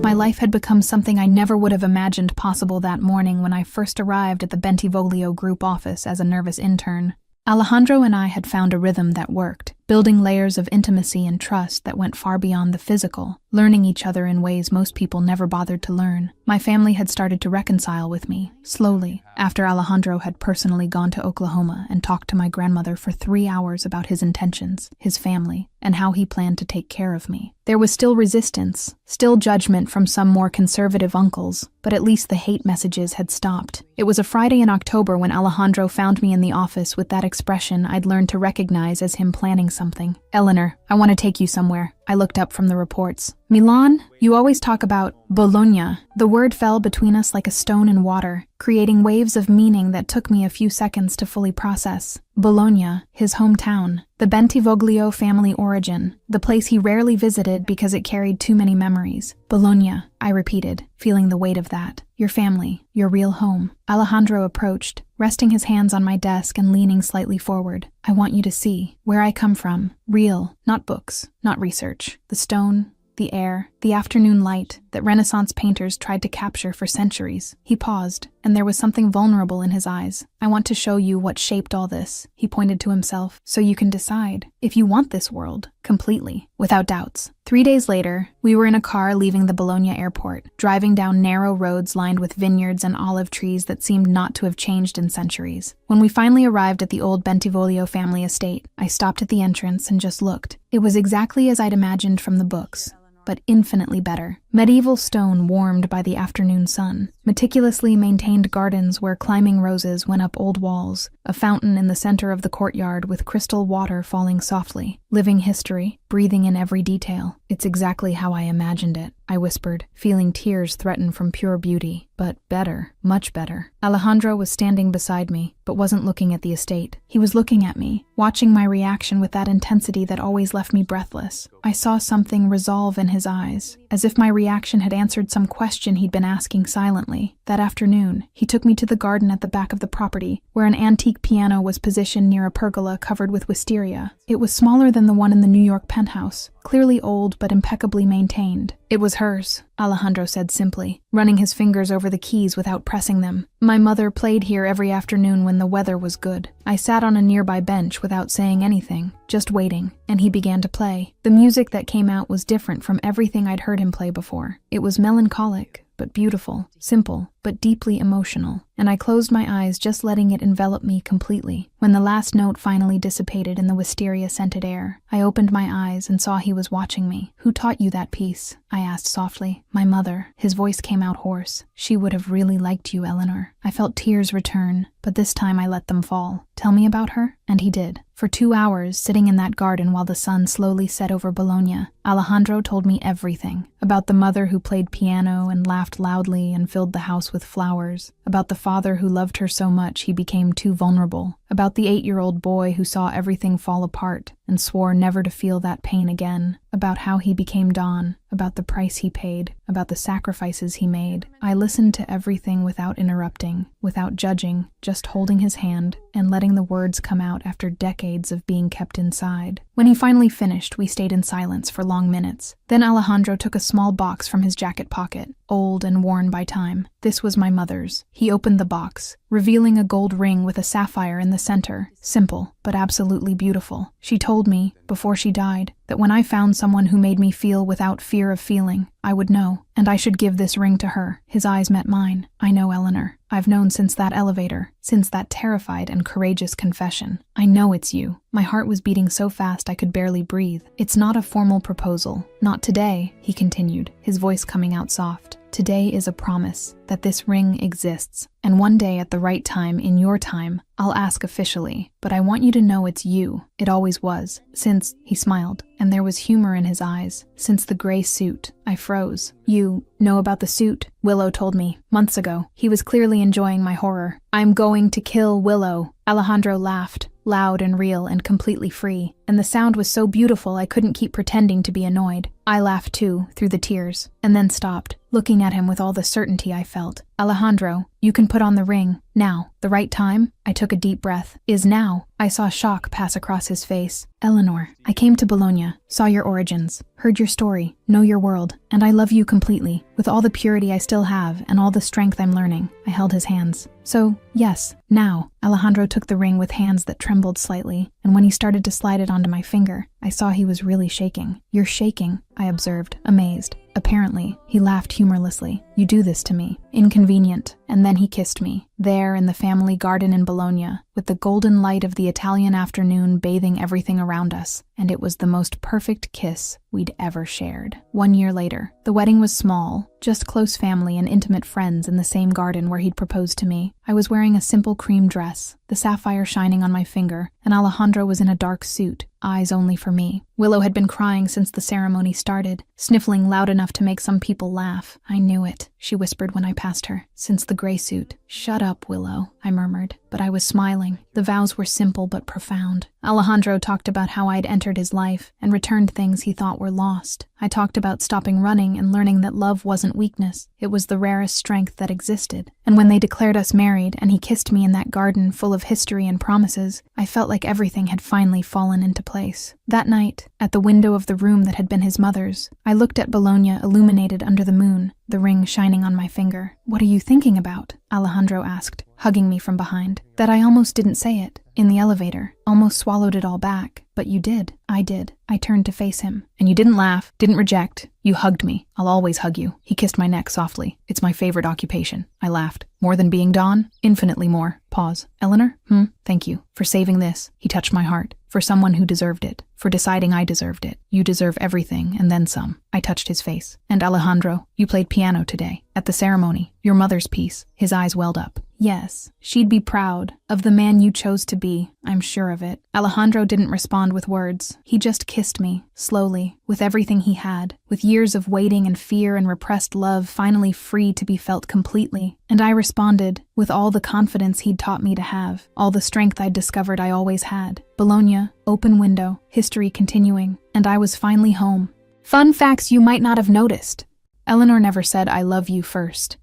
My life had become something I never would have imagined possible that morning when I first arrived at the Bentivoglio group office as a nervous intern. Alejandro and I had found a rhythm that worked, building layers of intimacy and trust that went far beyond the physical, learning each other in ways most people never bothered to learn. My family had started to reconcile with me, slowly, after Alejandro had personally gone to Oklahoma and talked to my grandmother for 3 hours about his intentions, his family, and how he planned to take care of me. There was still resistance, still judgment from some more conservative uncles, but at least the hate messages had stopped. It was a Friday in October when Alejandro found me in the office with that expression I'd learned to recognize as him planning something. Eleanor, I want to take you somewhere. I looked up from the reports. Milan? You always talk about Bologna. The word fell between us like a stone in water, creating waves of meaning that took me a few seconds to fully process. Bologna, his hometown, the Bentivoglio family origin, the place he rarely visited because it carried too many memories. Bologna, I repeated, feeling the weight of that. Your family, your real home. Alejandro approached, resting his hands on my desk and leaning slightly forward. I want you to see where I come from. Real, not books, not research. The stone, the air, the afternoon light that Renaissance painters tried to capture for centuries. He paused, and there was something vulnerable in his eyes. I want to show you what shaped all this, he pointed to himself, so you can decide if you want this world, completely, without doubts. 3 days later, we were in a car leaving the Bologna airport, driving down narrow roads lined with vineyards and olive trees that seemed not to have changed in centuries. When we finally arrived at the old Bentivoglio family estate, I stopped at the entrance and just looked. It was exactly as I'd imagined from the books, but infinitely better. Medieval stone warmed by the afternoon sun, meticulously maintained gardens where climbing roses went up old walls, a fountain in the center of the courtyard with crystal water falling softly, living history, breathing in every detail. It's exactly how I imagined it, I whispered, feeling tears threaten from pure beauty. But better, much better. Alejandro was standing beside me, but wasn't looking at the estate. He was looking at me, watching my reaction with that intensity that always left me breathless. I saw something resolve in his eyes, as if my reaction had answered some question he'd been asking silently. That afternoon, he took me to the garden at the back of the property, where an antique piano was positioned near a pergola covered with wisteria. It was smaller than the one in the New York penthouse, clearly old but impeccably maintained. It was hers, Alejandro said simply, running his fingers over the keys without pressing them. My mother played here every afternoon when the weather was good. I sat on a nearby bench without saying anything, just waiting, and he began to play. The music that came out was different from everything I'd heard him play before. It was melancholic, but beautiful, simple, but deeply emotional, and I closed my eyes just letting it envelop me completely. When the last note finally dissipated in the wisteria-scented air, I opened my eyes and saw he was watching me. Who taught you that piece? I asked softly. My mother. His voice came out hoarse. She would have really liked you, Eleanor. I felt tears return, but this time I let them fall. Tell me about her? And he did. For 2 hours, sitting in that garden while the sun slowly set over Bologna, Alejandro told me everything. About the mother who played piano and laughed loudly and filled the house with flowers. About the father who loved her so much he became too vulnerable. About the 8-year-old boy who saw everything fall apart and swore never to feel that pain again. About how he became Don. About the price he paid. About the sacrifices he made. I listened to everything without interrupting, without judging, just holding his hand and letting the words come out after decades of being kept inside. When he finally finished, we stayed in silence for long minutes. Then Alejandro took a small box from his jacket pocket, old and worn by time. This was my mother's. He opened the box, revealing a gold ring with a sapphire in the center, simple but absolutely beautiful. She told me, before she died, that when I found someone who made me feel without fear of feeling, I would know, and I should give this ring to her. His eyes met mine. I know, Eleanor. I've known since that elevator, since that terrified and courageous confession. I know it's you. My heart was beating so fast I could barely breathe. It's not a formal proposal. Not today, he continued, his voice coming out soft. Today is a promise that this ring exists, and one day at the right time, in your time, I'll ask officially, but I want you to know it's you. It always was. Since, he smiled, and there was humor in his eyes, since the gray suit. I froze. You know about the suit? Willow told me, months ago. He was clearly enjoying my horror. I'm going to kill Willow. Alejandro laughed, loud and real and completely free, and the sound was so beautiful I couldn't keep pretending to be annoyed. I laughed too, through the tears, and then stopped, looking at him with all the certainty I felt. Alejandro, you can put on the ring. Now. The right time? I took a deep breath. Is now. I saw shock pass across his face. Eleanor, I came to Bologna, saw your origins, heard your story, know your world, and I love you completely. With all the purity I still have and all the strength I'm learning. I held his hands. So, yes, now. Alejandro took the ring with hands that trembled slightly, and when he started to slide it onto my finger, I saw he was really shaking. You're shaking, I observed, amazed. Apparently, he laughed humorlessly. You do this to me. Inconvenient. And then he kissed me, there in the family garden in Bologna, with the golden light of the Italian afternoon bathing everything around us, and it was the most perfect kiss we'd ever shared. 1 year later, the wedding was small, just close family and intimate friends in the same garden where he'd proposed to me. I was wearing a simple cream dress, the sapphire shining on my finger, and Alejandro was in a dark suit, eyes only for me. Willow had been crying since the ceremony started, sniffling loud enough to make some people laugh. I knew it, she whispered when I passed her, since the gray suit. Shut up, Willow, I murmured, but I was smiling. The vows were simple but profound. Alejandro talked about how I'd entered his life and returned things he thought were lost. I talked about stopping running and learning that love wasn't weakness. It was the rarest strength that existed. And when they declared us married and he kissed me in that garden full of history and promises, I felt like everything had finally fallen into place. That night, at the window of the room that had been his mother's, I looked at Bologna illuminated under the moon, the ring shining on my finger. What are you thinking about? Alejandro asked, hugging me from behind. That I almost didn't say it. In the elevator, almost swallowed it all back. But you did. I did. I turned to face him. And you didn't laugh, didn't reject. You hugged me. I'll always hug you. He kissed my neck softly. It's my favorite occupation. I laughed. More than being Don? Infinitely more. Pause. Eleanor? Thank you. For saving this. He touched my heart. For someone who deserved it. For deciding I deserved it. You deserve everything, and then some. I touched his face. And Alejandro, you played piano today. At the ceremony. Your mother's piece. His eyes welled up. Yes, she'd be proud of the man you chose to be, I'm sure of it. Alejandro didn't respond with words. He just kissed me, slowly, with everything he had, with years of waiting and fear and repressed love finally free to be felt completely. And I responded, with all the confidence he'd taught me to have, all the strength I'd discovered I always had. Bologna, open window, history continuing, and I was finally home. Fun facts you might not have noticed. Eleanor never said I love you first.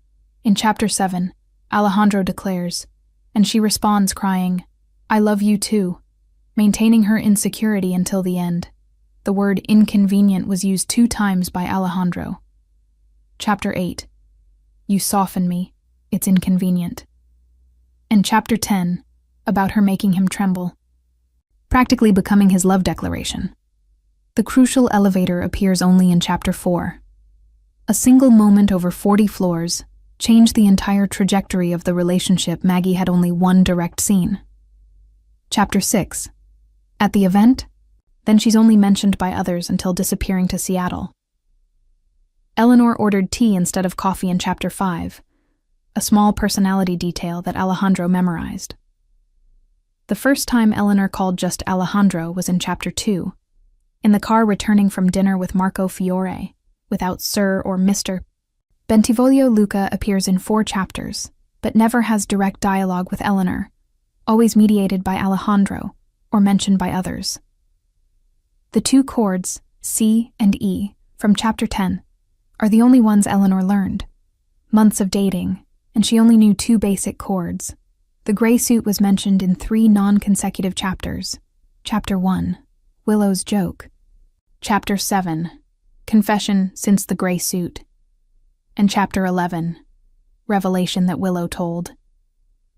In Chapter 7, Alejandro declares, and she responds crying, I love you too, maintaining her insecurity until the end. The word inconvenient was used 2 times by Alejandro. Chapter 8, you soften me, it's inconvenient. And Chapter 10, about her making him tremble, practically becoming his love declaration. The crucial elevator appears only in Chapter 4. A single moment over 40 floors changed the entire trajectory of the relationship Maggie had only one direct seen. Chapter 6. At the event, then she's only mentioned by others until disappearing to Seattle. Eleanor ordered tea instead of coffee in Chapter 5, a small personality detail that Alejandro memorized. The first time Eleanor called just Alejandro was in Chapter 2, in the car returning from dinner with Marco Fiore, without Sir or Mr. Bentivoglio Luca appears in 4 chapters, but never has direct dialogue with Eleanor, always mediated by Alejandro, or mentioned by others. The 2 chords, C and E, from Chapter 10, are the only ones Eleanor learned. Months of dating, and she only knew 2 basic chords. The gray suit was mentioned in 3 non-consecutive chapters. Chapter 1, Willow's joke. Chapter 7, confession since the gray suit. And Chapter 11, revelation that Willow told.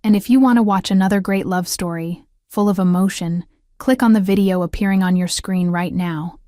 And if you want to watch another great love story, full of emotion, click on the video appearing on your screen right now.